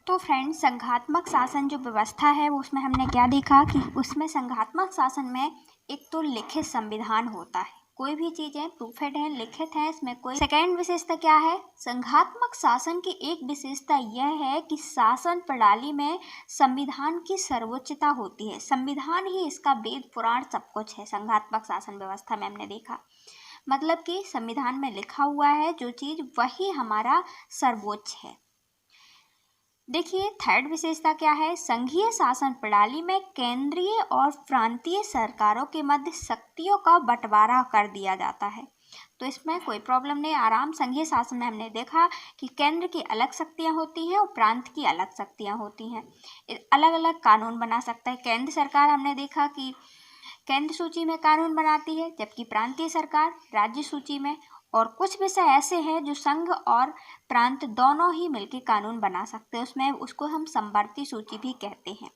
तो फ्रेंड्स, संघात्मक शासन जो व्यवस्था है वो उसमें हमने क्या देखा कि उसमें संघात्मक शासन में एक तो लिखित संविधान होता है। कोई भी चीज़ें प्रूफेड है, लिखित है, इसमें कोई। सेकेंड विशेषता क्या है? संघात्मक शासन की एक विशेषता यह है कि शासन प्रणाली में संविधान की सर्वोच्चता होती है। संविधान ही इसका वेद पुराण सब कुछ है। संघात्मक शासन व्यवस्था में हमने देखा, मतलब कि संविधान में लिखा हुआ है जो चीज़, वही हमारा सर्वोच्च है। देखिए, थर्ड विशेषता क्या है? संघीय शासन प्रणाली में केंद्रीय और प्रांतीय सरकारों के मध्य शक्तियों का बंटवारा कर दिया जाता है। तो इसमें कोई प्रॉब्लम नहीं, आराम। संघीय शासन में हमने देखा कि केंद्र की अलग शक्तियां होती हैं और प्रांत की अलग शक्तियां होती हैं। अलग अलग कानून बना सकता है। केंद्र सरकार हमने देखा कि केंद्र सूची में कानून बनाती है, जबकि प्रांतीय सरकार राज्य सूची में। और कुछ विषय ऐसे हैं जो संघ और प्रांत दोनों ही मिलकर कानून बना सकते हैं, उसमें उसको हम समवर्ती सूची भी कहते हैं।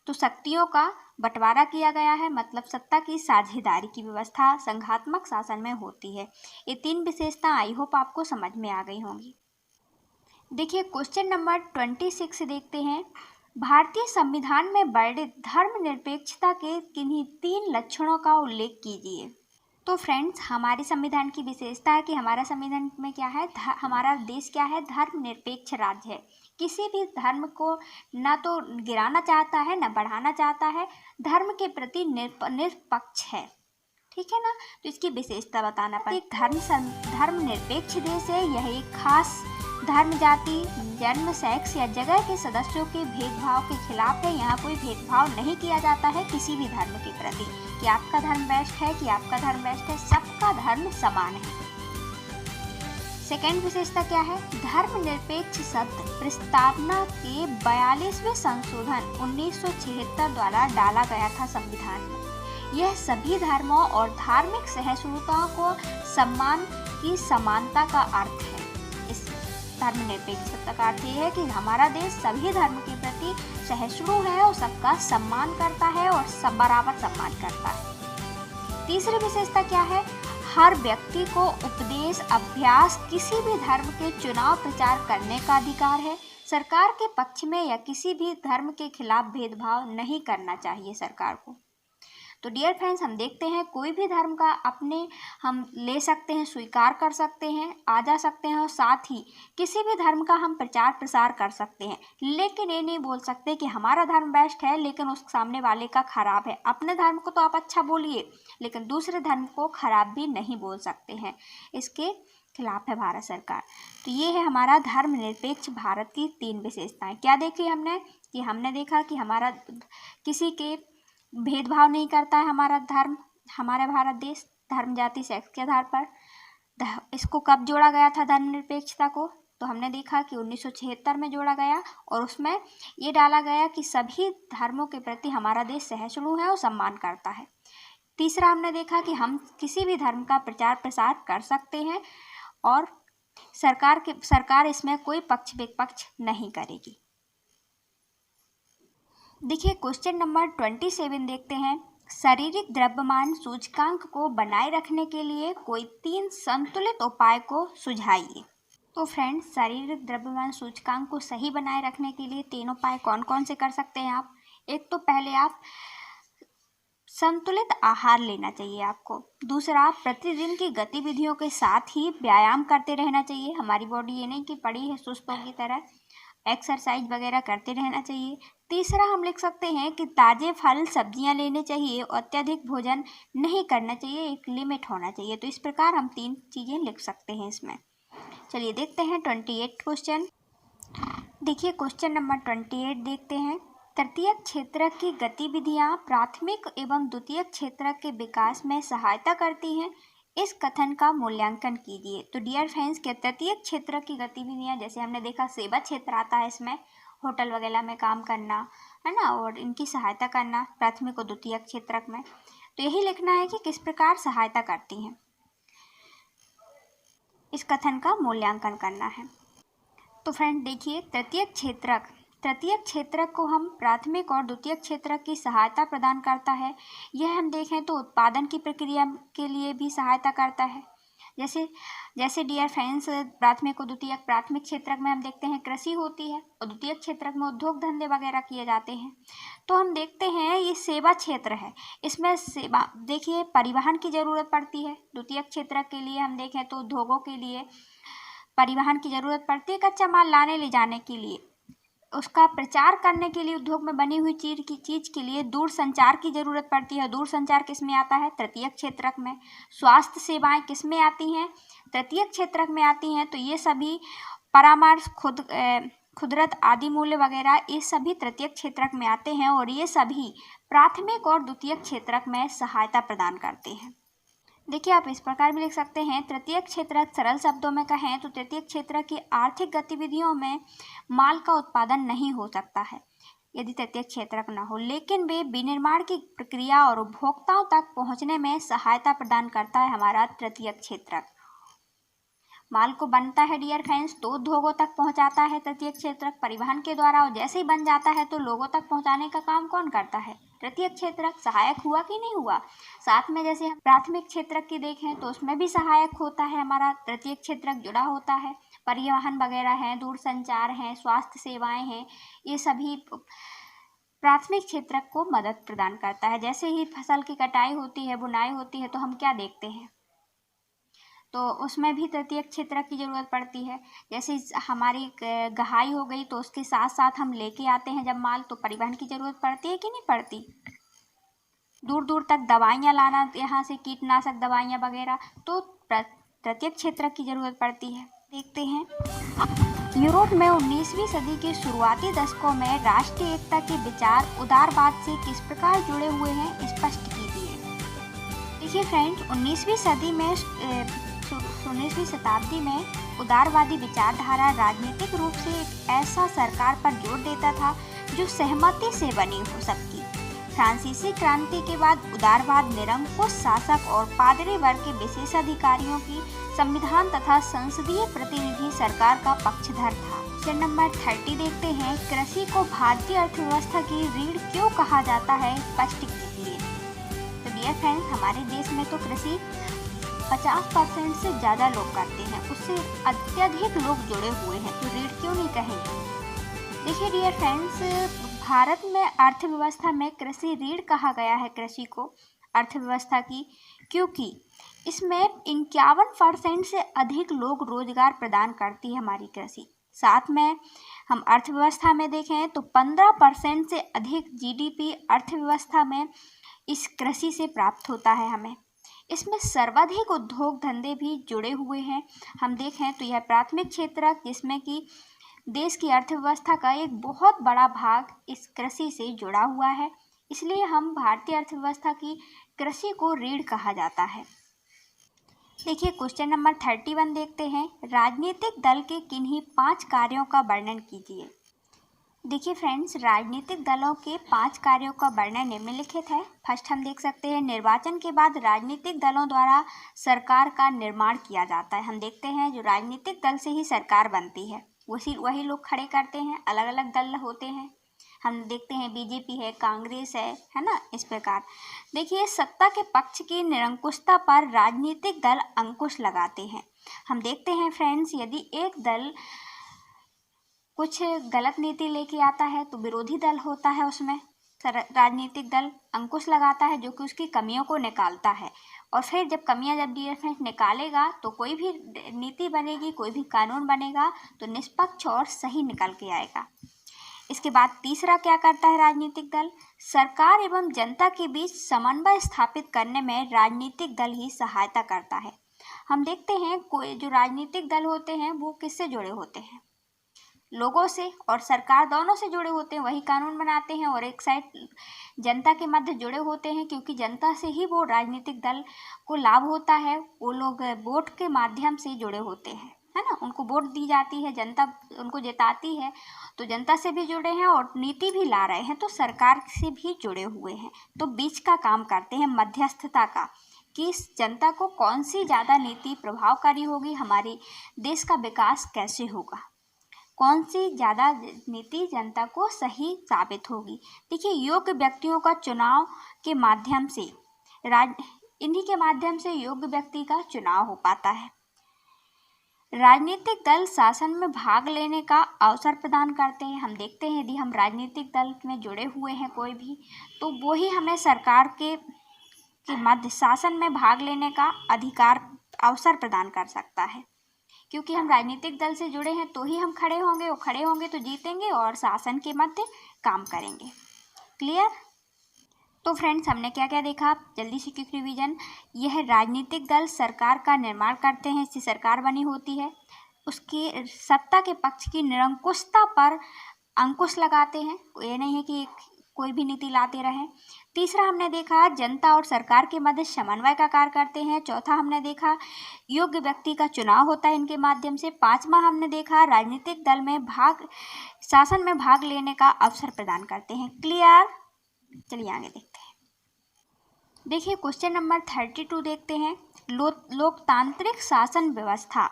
तो शक्तियों का बंटवारा किया गया है, मतलब सत्ता की साझेदारी की व्यवस्था संघात्मक शासन में होती है। ये तीन विशेषता आई होप आपको समझ में आ गई होंगी। देखिए, क्वेश्चन नंबर 26 देखते हैं। भारतीय संविधान में वर्णित धर्मनिरपेक्षता के किन्हीं 3 लक्षणों का उल्लेख कीजिए। तो फ्रेंड्स, हमारे संविधान की विशेषता है कि हमारा संविधान में क्या है, हमारा देश क्या है, धर्मनिरपेक्ष राज्य है। किसी भी धर्म को ना तो गिराना चाहता है ना बढ़ाना चाहता है, धर्म के प्रति निरपेक्ष है। ठीक है ना। तो इसकी विशेषता बताना पड़ेगा। एक धर्मनिरपेक्ष देश है। यह एक खास धर्म, जाति, जन्म, सेक्स या जगह के सदस्यों के भेदभाव के खिलाफ है। यहाँ कोई भेदभाव नहीं किया जाता है किसी भी धर्म के प्रति, कि आपका धर्म बेस्ट है कि आपका धर्म बेस्ट है, सबका धर्म समान है। सेकेंड विशेषता क्या है? धर्मनिरपेक्ष शब्द प्रस्तावना के 42वें संशोधन 1976 द्वारा डाला गया था संविधान में। यह सभी धर्मों और धार्मिक सहिष्णुता को सम्मान की समानता का अर्थ है। इस धर्मनिरपेक्ष शब्द का अर्थ यह है कि हमारा देश सभी धर्म के प्रति सहिष्णु है और सबका सम्मान करता है और सब बराबर सम्मान करता है। तीसरी विशेषता क्या है? हर व्यक्ति को उपदेश, अभ्यास, किसी भी धर्म के चुनाव प्रचार करने का अधिकार है। सरकार के पक्ष में या किसी भी धर्म के खिलाफ भेदभाव नहीं करना चाहिए सरकार को। तो डियर फ्रेंड्स, हम देखते हैं कोई भी धर्म का अपने हम ले सकते हैं, स्वीकार कर सकते हैं, आ जा सकते हैं, और साथ ही किसी भी धर्म का हम प्रचार प्रसार कर सकते हैं। लेकिन ये नहीं बोल सकते कि हमारा धर्म बेस्ट है लेकिन उस सामने वाले का खराब है। अपने धर्म को तो आप अच्छा बोलिए, लेकिन दूसरे धर्म को खराब भी नहीं बोल सकते हैं। इसके खिलाफ है भारत सरकार। तो ये है हमारा धर्मनिरपेक्ष भारत की 3 विशेषताएं। क्या देखी हमने? कि हमने देखा कि हमारा किसी के भेदभाव नहीं करता है हमारा धर्म, हमारा भारत देश धर्म, जाति, सेक्स के आधार पर। इसको कब जोड़ा गया था धर्मनिरपेक्षता को? तो हमने देखा कि 1976 में जोड़ा गया, और उसमें ये डाला गया कि सभी धर्मों के प्रति हमारा देश सहिष्णु है और सम्मान करता है। तीसरा हमने देखा कि हम किसी भी धर्म का प्रचार प्रसार कर सकते हैं और सरकार इसमें कोई पक्ष विपक्ष नहीं करेगी। देखिए, क्वेश्चन नंबर 27 देखते हैं। शारीरिक द्रव्यमान सूचकांक को बनाए रखने के लिए कोई 3 संतुलित उपाय को सुझाइए। तो फ्रेंड्स, शारीरिक द्रव्यमान सूचकांक को सही बनाए रखने के लिए 3 उपाय कौन कौन से कर सकते हैं आप? एक तो पहले आप संतुलित आहार लेना चाहिए आपको। दूसरा, प्रतिदिन की गतिविधियों के साथ ही व्यायाम करते रहना चाहिए। हमारी बॉडी ये नहीं कि पड़ी है सुस्तों की तरह, एक्सरसाइज वगैरह करते रहना चाहिए। तीसरा, हम लिख सकते हैं कि ताज़े फल सब्जियां लेने चाहिए और अत्यधिक भोजन नहीं करना चाहिए, एक लिमिट होना चाहिए। तो इस प्रकार हम 3 चीज़ें लिख सकते हैं इसमें। चलिए देखते हैं 28 क्वेश्चन। देखिए, क्वेश्चन नंबर 28 देखते हैं। तृतीयक क्षेत्र की गतिविधियां प्राथमिक एवं द्वितीयक क्षेत्र के विकास में सहायता करती हैं। इस कथन का मूल्यांकन कीजिए। तो डियर फ्रेंड्स, के तृतीयक क्षेत्र की गतिविधियां, जैसे हमने देखा सेवा क्षेत्र आता है इसमें, होटल वगैरह में काम करना है ना, और इनकी सहायता करना प्राथमिक और द्वितीयक क्षेत्र में। तो यही लिखना है कि किस प्रकार सहायता करती हैं, इस कथन का मूल्यांकन करना है। तो फ्रेंड देखिए, तृतीयक क्षेत्र को हम प्राथमिक और द्वितीयक क्षेत्र की सहायता प्रदान करता है। यह हम देखें तो उत्पादन की प्रक्रिया के लिए भी सहायता करता है। जैसे जैसे डियर फ्रेंड्स, प्राथमिक और द्वितीयक, प्राथमिक क्षेत्रक में हम देखते हैं कृषि होती है और द्वितीयक क्षेत्रक में उद्योग धंधे वगैरह किए जाते हैं। तो हम देखते हैं ये सेवा क्षेत्र है, इसमें सेवा देखिए परिवहन की ज़रूरत पड़ती है। द्वितीयक क्षेत्रक के लिए हम देखें तो उद्योगों के लिए परिवहन की ज़रूरत पड़ती है, कच्चा माल लाने ले जाने के लिए, उसका प्रचार करने के लिए उद्योग में बनी हुई चीज़ के लिए दूर संचार की ज़रूरत पड़ती है। दूर संचार किस में आता है? तृतीयक क्षेत्रक में। स्वास्थ्य सेवाएं किस में आती हैं? तृतीयक क्षेत्रक में आती हैं। तो ये सभी परामर्श, खुदरत आदि मूल्य वगैरह, ये सभी तृतीयक क्षेत्रक में आते हैं और ये सभी प्राथमिक और द्वितीयक क्षेत्रक में सहायता प्रदान करते हैं। देखिए आप इस प्रकार भी लिख सकते हैं, तृतीयक क्षेत्रक, सरल शब्दों में कहें तो तृतीयक क्षेत्र की आर्थिक गतिविधियों में माल का उत्पादन नहीं हो सकता है यदि तृतीयक क्षेत्रक न हो, लेकिन वे विनिर्माण की प्रक्रिया और उपभोक्ताओं तक पहुंचने में सहायता प्रदान करता है हमारा तृतीयक क्षेत्रक। माल को बनता है डियर फ्रेंड्स तो उद्योगों तक पहुंचाता है तृतीयक क्षेत्रक परिवहन के द्वारा, और जैसे ही बन जाता है तो लोगों तक पहुंचाने का काम कौन करता है? तृतीयक क्षेत्रक। सहायक हुआ कि नहीं हुआ? साथ में जैसे हम प्राथमिक क्षेत्रक की देखें तो उसमें भी सहायक होता है हमारा तृतीयक क्षेत्रक, जुड़ा होता है। परिवहन वगैरह हैं, दूर संचार हैं, स्वास्थ्य सेवाएं हैं, ये सभी प्राथमिक क्षेत्रक को मदद प्रदान करता है। जैसे ही फसल की कटाई होती है, बुनाई होती है, तो हम क्या देखते हैं? तो उसमें भी तृतीयक क्षेत्रक की ज़रूरत पड़ती है। जैसे हमारी गहाई हो गई तो उसके साथ साथ हम लेके आते हैं जब माल, तो परिवहन की ज़रूरत पड़ती है कि नहीं पड़ती? दूर दूर तक दवाइयाँ लाना, यहाँ से कीटनाशक दवाइयाँ वगैरह, तो तृतीयक क्षेत्रक की ज़रूरत पड़ती है। देखते हैं यूरोप में 19वीं सदी के शुरुआती दशकों में राष्ट्रीय एकता के विचार उदारवाद से किस प्रकार जुड़े हुए हैं, स्पष्ट कीजिए। देखिए फ्रेंड्स, 19वीं शताब्दी में उदारवादी विचारधारा राजनीतिक रूप से एक ऐसा सरकार पर जोर देता था जो सहमति से बनी हो सबकी। फ्रांसीसी क्रांति के बाद उदारवाद निरंकुश शासक और पादरी वर्ग के विशेषाधिकारियों की संविधान तथा संसदीय प्रतिनिधि सरकार का पक्षधर था। क्वेश्चन नंबर 30 देखते हैं, कृषि को भारतीय अर्थव्यवस्था की रीढ़ क्यों कहा जाता है, स्पष्ट कीजिए। तो डियर फ्रेंड्स, हमारे देश में तो कृषि 50% से ज़्यादा लोग करते हैं, उससे अत्यधिक लोग जुड़े हुए हैं, तो रीढ़ क्यों नहीं कहेंगे। देखिए डियर फ्रेंड्स, भारत में अर्थव्यवस्था में कृषि रीढ़ कहा गया है कृषि को अर्थव्यवस्था की, क्योंकि इसमें 51% से अधिक लोग रोजगार प्रदान करती है हमारी कृषि। साथ में हम अर्थव्यवस्था में देखें तो 15% से अधिक जीडीपी अर्थव्यवस्था में इस कृषि से प्राप्त होता है हमें। इसमें सर्वाधिक उद्योग धंधे भी जुड़े हुए हैं। हम देखें तो यह प्राथमिक क्षेत्र जिसमें कि देश की अर्थव्यवस्था का एक बहुत बड़ा भाग इस कृषि से जुड़ा हुआ है, इसलिए हम भारतीय अर्थव्यवस्था की कृषि को रीढ़ कहा जाता है। देखिए क्वेश्चन नंबर 31 देखते हैं, राजनीतिक दल के किन्हीं 5 कार्यों का वर्णन कीजिए। देखिए फ्रेंड्स, राजनीतिक दलों के 5 कार्यों का वर्णन निम्नलिखित है। फर्स्ट हम देख सकते हैं, निर्वाचन के बाद राजनीतिक दलों द्वारा सरकार का निर्माण किया जाता है। हम देखते हैं जो राजनीतिक दल से ही सरकार बनती है, वही लोग खड़े करते हैं, अलग अलग दल होते हैं। हम देखते हैं बीजेपी है, कांग्रेस है ना, इस प्रकार। देखिए सत्ता के पक्ष की निरंकुशता पर राजनीतिक दल अंकुश लगाते हैं। हम देखते हैं फ्रेंड्स, यदि एक दल कुछ गलत नीति लेके आता है तो विरोधी दल होता है, उसमें राजनीतिक दल अंकुश लगाता है जो कि उसकी कमियों को निकालता है, और फिर जब कमियां जब डीएफएस निकालेगा तो कोई भी नीति बनेगी, कोई भी कानून बनेगा तो निष्पक्ष और सही निकल के आएगा। इसके बाद तीसरा क्या करता है राजनीतिक दल, सरकार एवं जनता के बीच समन्वय स्थापित करने में राजनीतिक दल ही सहायता करता है। हम देखते हैं कोई जो राजनीतिक दल होते हैं वो किससे जुड़े होते हैं, लोगों से और सरकार दोनों से जुड़े होते हैं, वही कानून बनाते हैं, और एक साइड जनता के मध्य जुड़े होते हैं, क्योंकि जनता से ही वो राजनीतिक दल को लाभ होता है। वो लोग वोट के माध्यम से जुड़े होते हैं, है ना, उनको वोट दी जाती है, जनता उनको जिताती है, तो जनता से भी जुड़े हैं और नीति भी ला रहे हैं, तो सरकार से भी जुड़े हुए हैं, तो बीच का काम करते हैं, मध्यस्थता का, कि जनता को कौन सी ज़्यादा नीति प्रभावकारी होगी, हमारे देश का विकास कैसे होगा, कौन सी ज़्यादा नीति जनता को सही साबित होगी। देखिए योग्य व्यक्तियों का चुनाव के माध्यम से इन्हीं के माध्यम से योग्य व्यक्ति का चुनाव हो पाता है। राजनीतिक दल शासन में भाग लेने का अवसर प्रदान करते हैं। हम देखते हैं यदि हम राजनीतिक दल में जुड़े हुए हैं कोई भी, तो वो ही हमें सरकार के मध्य शासन में भाग लेने का अधिकार अवसर प्रदान कर सकता है। क्योंकि हम राजनीतिक दल से जुड़े हैं तो ही हम खड़े होंगे, और खड़े होंगे तो जीतेंगे और शासन के मध्य काम करेंगे। क्लियर? तो फ्रेंड्स, हमने क्या क्या देखा, जल्दी से क्विक रिवीजन। यह राजनीतिक दल सरकार का निर्माण करते हैं, इससे सरकार बनी होती है। उसकी सत्ता के पक्ष की निरंकुशता पर अंकुश लगाते हैं, ये नहीं है कि कोई भी नीति लाते रहें। तीसरा हमने देखा, जनता और सरकार के मध्य समन्वय का कार्य करते हैं। चौथा हमने देखा, योग्य व्यक्ति का चुनाव होता है इनके माध्यम से। पांचवा हमने देखा, राजनीतिक दल में शासन में भाग लेने का अवसर प्रदान करते हैं। क्लियर? चलिए आगे देखते हैं। देखिए क्वेश्चन नंबर 32 देखते हैं। लोकतांत्रिक शासन व्यवस्था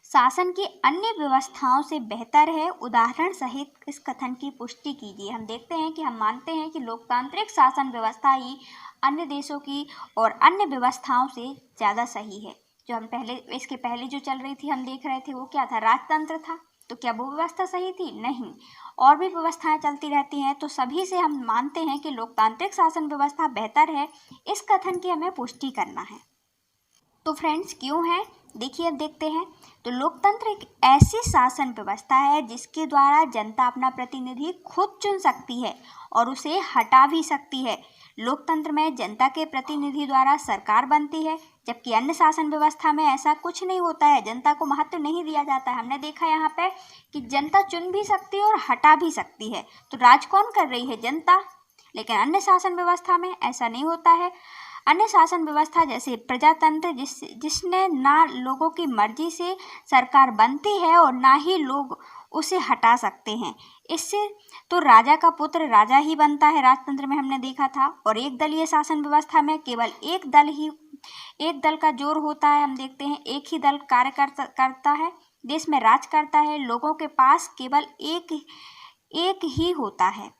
शासन की अन्य व्यवस्थाओं से बेहतर है, उदाहरण सहित इस कथन की पुष्टि कीजिए। हम देखते हैं कि हम मानते हैं कि लोकतांत्रिक शासन व्यवस्था ही अन्य देशों की और अन्य व्यवस्थाओं से ज़्यादा सही है। जो हम इसके पहले जो चल रही थी हम देख रहे थे वो क्या था, राजतंत्र था। तो क्या वो व्यवस्था सही थी? नहीं। और भी व्यवस्थाएं चलती रहती हैं, तो सभी से हम मानते हैं कि लोकतांत्रिक शासन व्यवस्था बेहतर है। इस कथन की हमें पुष्टि करना है। तो फ्रेंड्स क्यों है, देखिए अब देखते हैं। तो लोकतंत्र एक ऐसी शासन व्यवस्था है जिसके द्वारा जनता अपना प्रतिनिधि खुद चुन सकती है और उसे हटा भी सकती है। लोकतंत्र में जनता के प्रतिनिधि द्वारा सरकार बनती है, जबकि अन्य शासन व्यवस्था में ऐसा कुछ नहीं होता है, जनता को महत्व नहीं दिया जाता है। हमने देखा यहाँ पे कि जनता चुन भी सकती है और हटा भी सकती है। तो राज कौन कर रही है? जनता। लेकिन अन्य शासन व्यवस्था में ऐसा नहीं होता है। अन्य शासन व्यवस्था जैसे प्रजातंत्र जिसने ना लोगों की मर्जी से सरकार बनती है और ना ही लोग उसे हटा सकते हैं। इससे तो राजा का पुत्र राजा ही बनता है, राजतंत्र में हमने देखा था। और एक दलीय शासन व्यवस्था में केवल एक दल का जोर होता है। हम देखते हैं एक ही दल कार्य करता है, देश में राज करता है, लोगों के पास केवल एक ही होता है।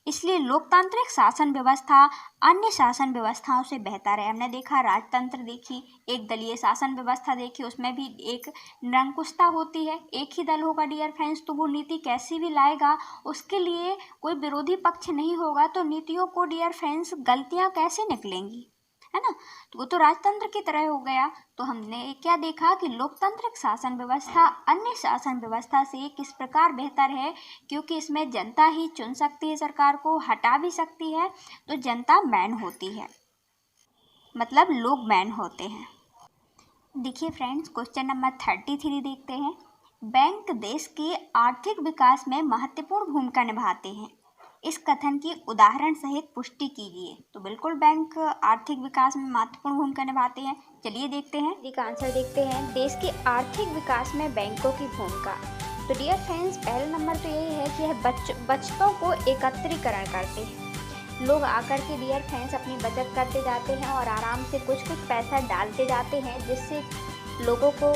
इसलिए लोकतांत्रिक शासन व्यवस्था अन्य शासन व्यवस्थाओं से बेहतर है। हमने देखा राजतंत्र देखी, एक दलीय शासन व्यवस्था देखी, उसमें भी एक निरंकुशता होती है, एक ही दल होगा डियर फ्रेंड्स। तो वो नीति कैसी भी लाएगा उसके लिए कोई विरोधी पक्ष नहीं होगा, तो नीतियों को डियर फ्रेंड्स गलतियां कैसे निकलेंगी, है ना। तो वो तो राजतंत्र की तरह हो गया। तो हमने क्या देखा कि लोकतांत्रिक शासन व्यवस्था अन्य शासन व्यवस्था से किस प्रकार बेहतर है, क्योंकि इसमें जनता ही चुन सकती है, सरकार को हटा भी सकती है। तो जनता मैन होती है, मतलब लोग मैन होते हैं। देखिए फ्रेंड्स क्वेश्चन नंबर 33 देखते हैं। बैंक देश के आर्थिक विकास में महत्वपूर्ण भूमिका निभाते हैं, इस कथन की उदाहरण सहित पुष्टि कीजिए। तो बिल्कुल बैंक आर्थिक विकास में महत्वपूर्ण भूमिका निभाते हैं। चलिए देखते हैं, इसका आंसर देखते हैं। देश के आर्थिक विकास में बैंकों की भूमिका। तो डियर फ्रेंड्स पहला नंबर तो यही है कि यह बचतों को एकत्रीकरण करते हैं। लोग आकर के डियर फ्रेंड्स अपनी बचत करते जाते हैं और आराम से कुछ पैसा डालते जाते हैं, जिससे लोगों को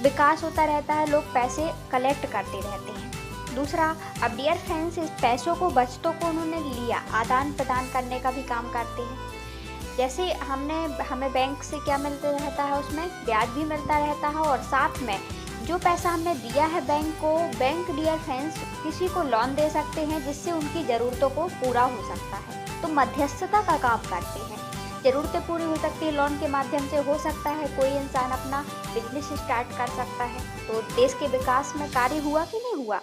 विकास होता रहता है, लोग पैसे कलेक्ट करते रहते हैं। दूसरा, अब डियर फ्रेंड्स इस पैसों को बचतों को उन्होंने लिया, आदान प्रदान करने का भी काम करते हैं। जैसे हमें बैंक से क्या मिलता रहता है, उसमें ब्याज भी मिलता रहता है, और साथ में जो पैसा हमने दिया है बैंक को, बैंक डियर फ्रेंड्स किसी को लोन दे सकते हैं जिससे उनकी ज़रूरतों को पूरा हो सकता है। तो मध्यस्थता का काम करते हैं, ज़रूरतें पूरी हो सकती है लोन के माध्यम से। हो सकता है कोई इंसान अपना बिजनेस स्टार्ट कर सकता है। तो देश के विकास में कार्य हुआ कि नहीं हुआ।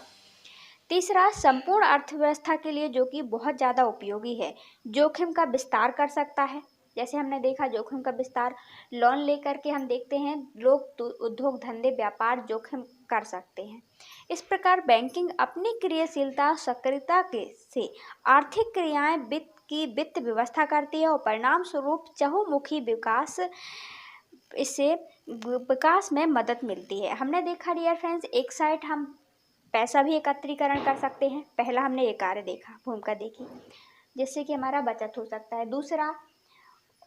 तीसरा, संपूर्ण अर्थव्यवस्था के लिए जो कि बहुत ज़्यादा उपयोगी है, जोखिम का विस्तार कर सकता है। जैसे हमने देखा जोखिम का विस्तार, लोन लेकर के हम देखते हैं लोग उद्योग धंधे व्यापार जोखिम कर सकते हैं। इस प्रकार बैंकिंग अपनी क्रियाशीलता सक्रियता से आर्थिक क्रियाएं वित्त व्यवस्था करती है और परिणाम स्वरूप चहुमुखी विकास में मदद मिलती है। हमने देखा डियर फ्रेंड्स, एक साइड हम पैसा भी एकत्रीकरण कर सकते हैं। पहला हमने ये कार्य देखा, भूमिका देखी, जिससे कि हमारा बचत हो सकता है। दूसरा,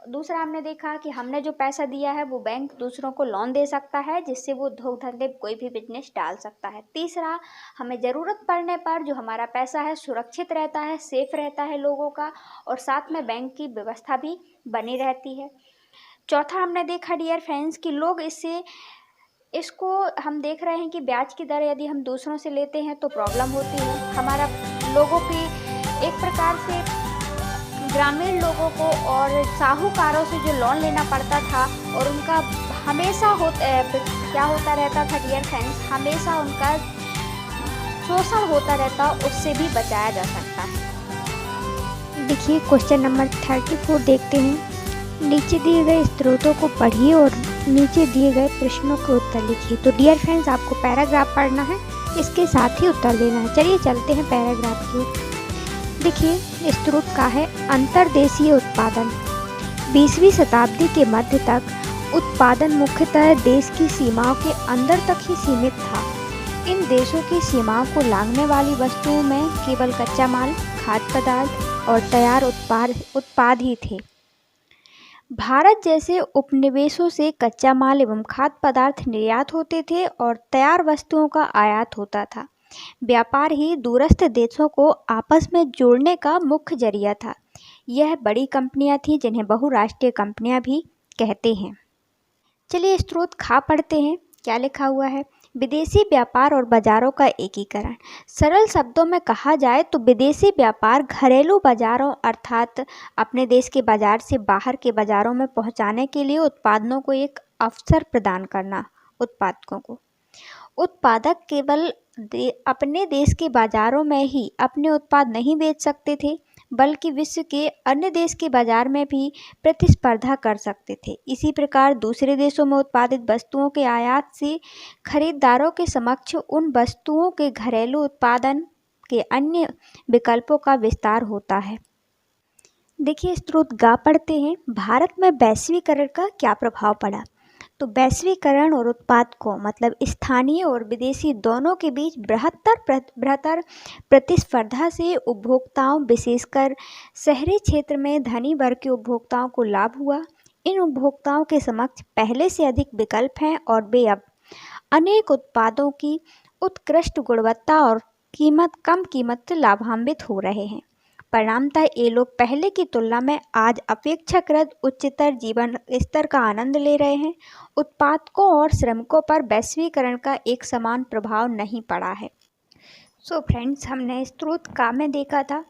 दूसरा हमने देखा कि हमने जो पैसा दिया है वो बैंक दूसरों को लोन दे सकता है, जिससे वो धोखाधड़ी कोई भी बिजनेस डाल सकता है। तीसरा, हमें ज़रूरत पड़ने पर जो हमारा पैसा है सुरक्षित रहता है, सेफ रहता है लोगों का, और साथ में बैंक की व्यवस्था भी बनी रहती है। चौथा हमने देखा डियर फ्रेंड्स कि लोग इसको हम देख रहे हैं कि ब्याज की दर यदि हम दूसरों से लेते हैं तो प्रॉब्लम होती है। हमारा लोगों की एक प्रकार से ग्रामीण लोगों को और साहूकारों से जो लोन लेना पड़ता था और उनका हमेशा क्या होता रहता था डियर फ्रेंड्स, हमेशा उनका शोषण होता रहता, उससे भी बचाया जा सकता है। देखिए क्वेश्चन नंबर 34 देखते हैं। नीचे दिए गए स्रोतों को पढ़िए और नीचे दिए गए प्रश्नों के उत्तर लिखिए। तो डियर फ्रेंड्स, आपको पैराग्राफ पढ़ना है, इसके साथ ही उत्तर देना है। चलिए चलते हैं पैराग्राफ की ओर। देखिए स्रोत का है अंतर्देशीय उत्पादन। 20वीं शताब्दी के मध्य तक उत्पादन मुख्यतः देश की सीमाओं के अंदर तक ही सीमित था। इन देशों की सीमाओं को लांघने वाली वस्तुओं में केवल कच्चा माल, खाद्य पदार्थ और तैयार उत्पाद ही थे। भारत जैसे उपनिवेशों से कच्चा माल एवं खाद्य पदार्थ निर्यात होते थे और तैयार वस्तुओं का आयात होता था। व्यापार ही दूरस्थ देशों को आपस में जोड़ने का मुख्य जरिया था। यह बड़ी कंपनियां थीं जिन्हें बहुराष्ट्रीय कंपनियां भी कहते हैं। चलिए स्रोत खा पढ़ते हैं, क्या लिखा हुआ है। विदेशी व्यापार और बाजारों का एकीकरण। सरल शब्दों में कहा जाए तो विदेशी व्यापार घरेलू बाजारों अर्थात अपने देश के बाजार से बाहर के बाजारों में पहुंचाने के लिए उत्पादनों को एक अवसर प्रदान करना। उत्पादकों को उत्पादक केवल अपने देश के बाजारों में ही अपने उत्पाद नहीं बेच सकते थे, बल्कि विश्व के अन्य देश के बाजार में भी प्रतिस्पर्धा कर सकते थे। इसी प्रकार दूसरे देशों में उत्पादित वस्तुओं के आयात से खरीदारों के समक्ष उन वस्तुओं के घरेलू उत्पादन के अन्य विकल्पों का विस्तार होता है। देखिए स्रोत गा पढ़ते हैं। भारत में वैश्वीकरण का क्या प्रभाव पड़ा। तो वैश्वीकरण और उत्पादकों मतलब स्थानीय और विदेशी दोनों के बीच बृहत्तर प्रतिस्पर्धा से उपभोक्ताओं, विशेषकर शहरी क्षेत्र में धनी वर्ग के उपभोक्ताओं को लाभ हुआ। इन उपभोक्ताओं के समक्ष पहले से अधिक विकल्प हैं और वे अब अनेक उत्पादों की उत्कृष्ट गुणवत्ता और कम कीमत से लाभान्वित हो रहे हैं। परिणामतः ये लोग पहले की तुलना में आज अपेक्षाकृत उच्चतर जीवन स्तर का आनंद ले रहे हैं। उत्पादकों और श्रमिकों पर वैश्वीकरण का एक समान प्रभाव नहीं पड़ा है। सो फ्रेंड्स, हमने स्रोत का में देखा था,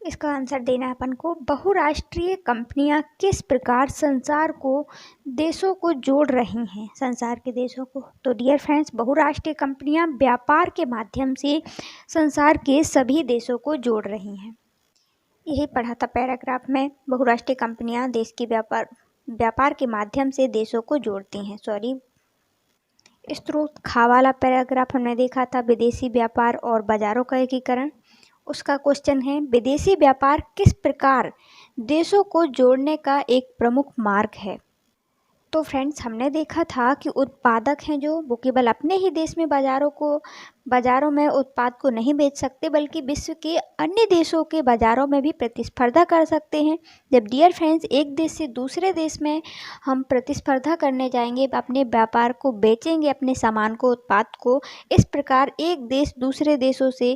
इसका आंसर देना है अपन को। बहुराष्ट्रीय कंपनियां किस प्रकार संसार को देशों को जोड़ रही हैं, संसार के देशों को। तो डियर फ्रेंड्स, बहुराष्ट्रीय कंपनियां व्यापार के माध्यम से संसार के सभी देशों को जोड़ रही हैं। यही पढ़ा था पैराग्राफ में। बहुराष्ट्रीय कंपनियां देश के व्यापार के माध्यम से देशों को जोड़ती हैं। स्रोत खा वाला पैराग्राफ हमने देखा था, विदेशी व्यापार और बाजारों का एकीकरण। उसका क्वेश्चन है, विदेशी व्यापार किस प्रकार देशों को जोड़ने का एक प्रमुख मार्ग है। तो फ्रेंड्स, हमने देखा था कि उत्पादक हैं जो वो केवल अपने ही देश में बाज़ारों में उत्पाद को नहीं बेच सकते, बल्कि विश्व के अन्य देशों के बाज़ारों में भी प्रतिस्पर्धा कर सकते हैं। जब डियर फ्रेंड्स एक देश से दूसरे देश में हम प्रतिस्पर्धा करने जाएंगे, अपने व्यापार को बेचेंगे, अपने सामान को, उत्पाद को, इस प्रकार एक देश दूसरे देशों से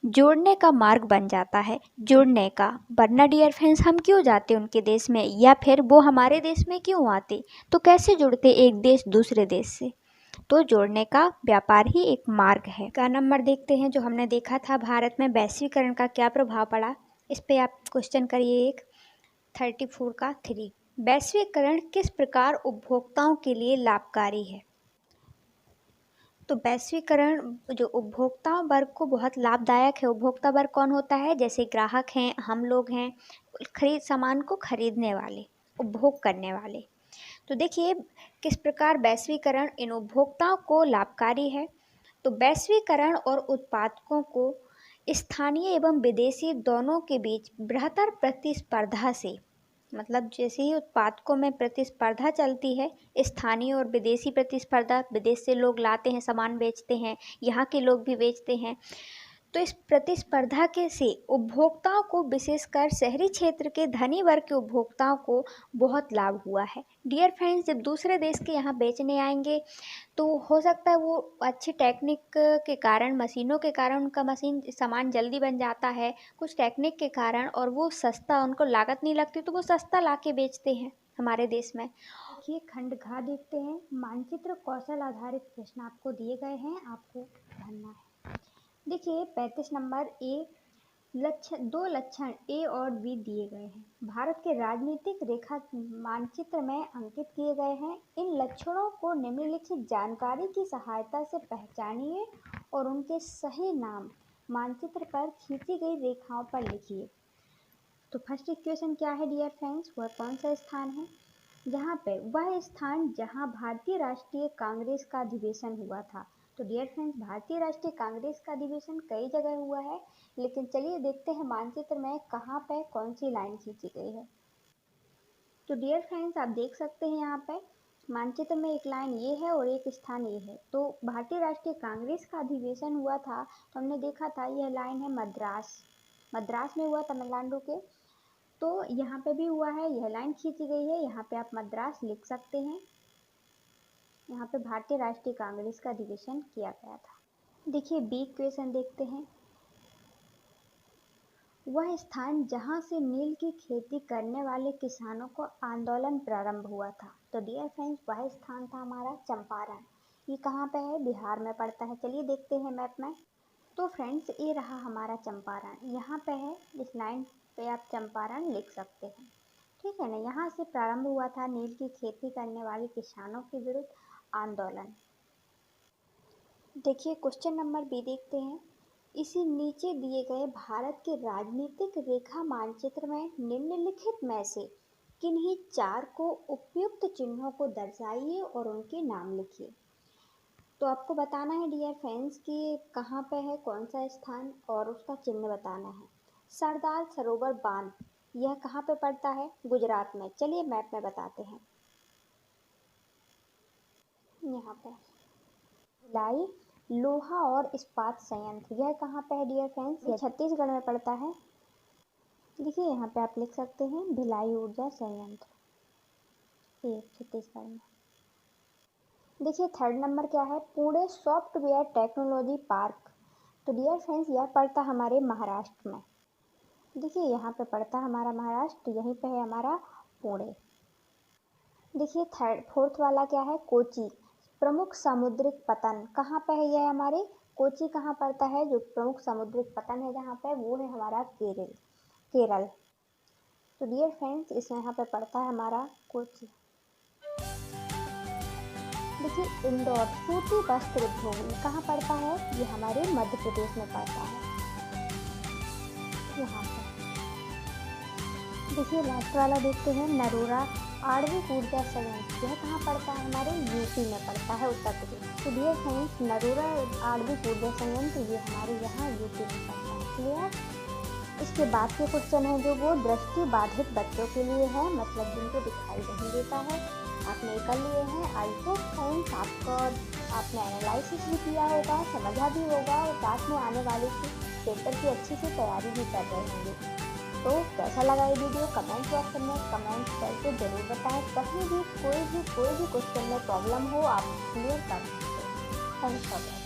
जोड़ने का मार्ग बन जाता है, जुड़ने का। वरना डियर फ्रेंड्स, हम क्यों जाते उनके देश में, या फिर वो हमारे देश में क्यों आते। तो कैसे जुड़ते एक देश दूसरे देश से। तो जोड़ने का व्यापार ही एक मार्ग है। का नंबर देखते हैं जो हमने देखा था, भारत में वैश्वीकरण का क्या प्रभाव पड़ा। इस पे आप क्वेश्चन करिए। 34 का 3, वैश्वीकरण किस प्रकार उपभोक्ताओं के लिए लाभकारी है। तो वैश्वीकरण जो उपभोक्ता वर्ग को बहुत लाभदायक है। उपभोक्ता वर्ग कौन होता है, जैसे ग्राहक हैं, हम लोग हैं, सामान को खरीदने वाले, उपभोग करने वाले। तो देखिए किस प्रकार वैश्वीकरण इन उपभोक्ताओं को लाभकारी है। तो वैश्वीकरण और उत्पादकों को स्थानीय एवं विदेशी दोनों के बीच बृहत्तर प्रतिस्पर्धा से, मतलब जैसे ही उत्पादकों में प्रतिस्पर्धा चलती है, स्थानीय और विदेशी प्रतिस्पर्धा, विदेश से लोग लाते हैं, सामान बेचते हैं, यहाँ के लोग भी बेचते हैं, तो इस प्रतिस्पर्धा के से उपभोक्ताओं को, विशेषकर शहरी क्षेत्र के धनी वर्ग के उपभोक्ताओं को बहुत लाभ हुआ है। डियर फ्रेंड्स, जब दूसरे देश के यहाँ बेचने आएंगे तो हो सकता है वो अच्छी टेक्निक के कारण, मशीनों के कारण, उनका मशीन सामान जल्दी बन जाता है कुछ टेक्निक के कारण, और वो सस्ता, उनको लागत नहीं लगती तो वो सस्ता ला के बेचते हैं हमारे देश में। देखिए खंड घ देखते हैं। मानचित्र कौशल आधारित प्रश्न आपको दिए गए हैं, आपको भरना है। देखिए 35 नंबर ए, दो लक्षण ए और बी दिए गए हैं, भारत के राजनीतिक रेखा मानचित्र में अंकित किए गए हैं। इन लक्षणों को निम्नलिखित जानकारी की सहायता से पहचानिए और उनके सही नाम मानचित्र पर खींची गई रेखाओं पर लिखिए। तो फर्स्ट इक्वेशन क्या है डियर फ्रेंड्स, वह कौन सा स्थान है? जहाँ पे वह स्थान जहाँ भारतीय राष्ट्रीय कांग्रेस का अधिवेशन हुआ था। तो डियर फ्रेंड्स, भारतीय राष्ट्रीय कांग्रेस का अधिवेशन कई जगह हुआ है, लेकिन चलिए देखते हैं मानचित्र में कहाँ पे कौन सी लाइन खींची गई है। तो डियर फ्रेंड्स, आप देख सकते हैं यहाँ पे मानचित्र में एक लाइन ये है और एक स्थान ये है। तो भारतीय राष्ट्रीय कांग्रेस का अधिवेशन हुआ था, तो हमने देखा था यह लाइन है मद्रास में हुआ, तमिलनाडु के। तो यहाँ पे भी हुआ है, यह लाइन खींची गई है, यहाँ पे आप मद्रास लिख सकते हैं। यहाँ पे भारतीय राष्ट्रीय कांग्रेस का अधिवेशन किया गया था। देखिए बी क्वेश्चन देखते हैं। वह स्थान जहाँ से नील की खेती करने वाले किसानों को आंदोलन प्रारंभ हुआ था। तो डियर फ्रेंड्स, वह स्थान था हमारा चंपारण। ये कहाँ पे है? बिहार में पड़ता है। चलिए देखते हैं मैप में। तो फ्रेंड्स, ये रहा हमारा चंपारण, यहाँ पे है। इस लाइन पे आप चंपारण लिख सकते हैं, ठीक है ना। यहाँ से प्रारंभ हुआ था नील की खेती करने वाले किसानों के विरुद्ध आंदोलन। देखिए क्वेश्चन नंबर बी देखते हैं। इसी नीचे दिए गए भारत के राजनीतिक रेखा मानचित्र में निम्नलिखित में से किन्हीं चार को उपयुक्त चिन्हों को दर्शाइए और उनके नाम लिखिए। तो आपको बताना है डियर फ्रेंड्स कि कहाँ पे है, कौन सा स्थान, और उसका चिन्ह बताना है। सरदार सरोवर बांध, यह कहाँ पे पड़ता है? गुजरात में। चलिए मैप में बताते हैं। यहाँ पे भिलाई लोहा और इस्पात संयंत्र, यह कहाँ पे है डियर फ्रेंड्स? यह छत्तीसगढ़ में पड़ता है। देखिए यहाँ पे आप लिख सकते हैं भिलाई ऊर्जा संयंत्र, ये छत्तीसगढ़ में। देखिए थर्ड नंबर क्या है? Pune software technology park. तो डियर फ्रेंड्स, यह पड़ता हमारे महाराष्ट्र में। देखिए यहाँ पे पड़ता हमारा महाराष्ट्र, यहीं पे है हमारा पुणे। देखिए फोर्थ वाला क्या है? कोची प्रमुख समुद्रिक पतन, कहाँ पे है यह हमारे? कोची कहाँ पड़ता है? जो प्रमुख समुद्रिक पतन है जहाँ पे, वो है हमारा केरल। तो डियर फ्रेंड्स, इस यहाँ पे पड़ता है हमारा कोची। देखिए इंदौर सूती वस्त्र उद्योग कहाँ पड़ता है? ये हमारे मध्य प्रदेश में पड़ता है, यहाँ पर। देखिए लास्ट वाला देखते हैं, नरोरा आणविक ऊर्जा संयंत्र, यह कहाँ पड़ता है? हमारे यूपी में पड़ता है, उत्तर प्रदेश। तो डियर फ्रेंड्स, नरोरा आणविक ऊर्जा संयंत्र ये हमारे यहाँ यूपी में पड़ता है। क्लियर? इसके बाद के क्वेश्चन है जो वो दृष्टि बाधित बच्चों के लिए है, मतलब जिनको दिखाई नहीं देता है, आपने कर लिए हैं। आई होप फ्रेंड्स आपने एनालिसिस भी किया होगा, समझा भी होगा, और साथ में आने वाले पेपर की अच्छी से तैयारी भी कर रहे होंगे। तो कैसा लगा ये वीडियो कमेंट बॉक्स में कमेंट करके ज़रूर बताएं। कहीं भी कोई भी क्वेश्चन में प्रॉब्लम हो आप क्लियर कर सकते हैं। Thanks for watching.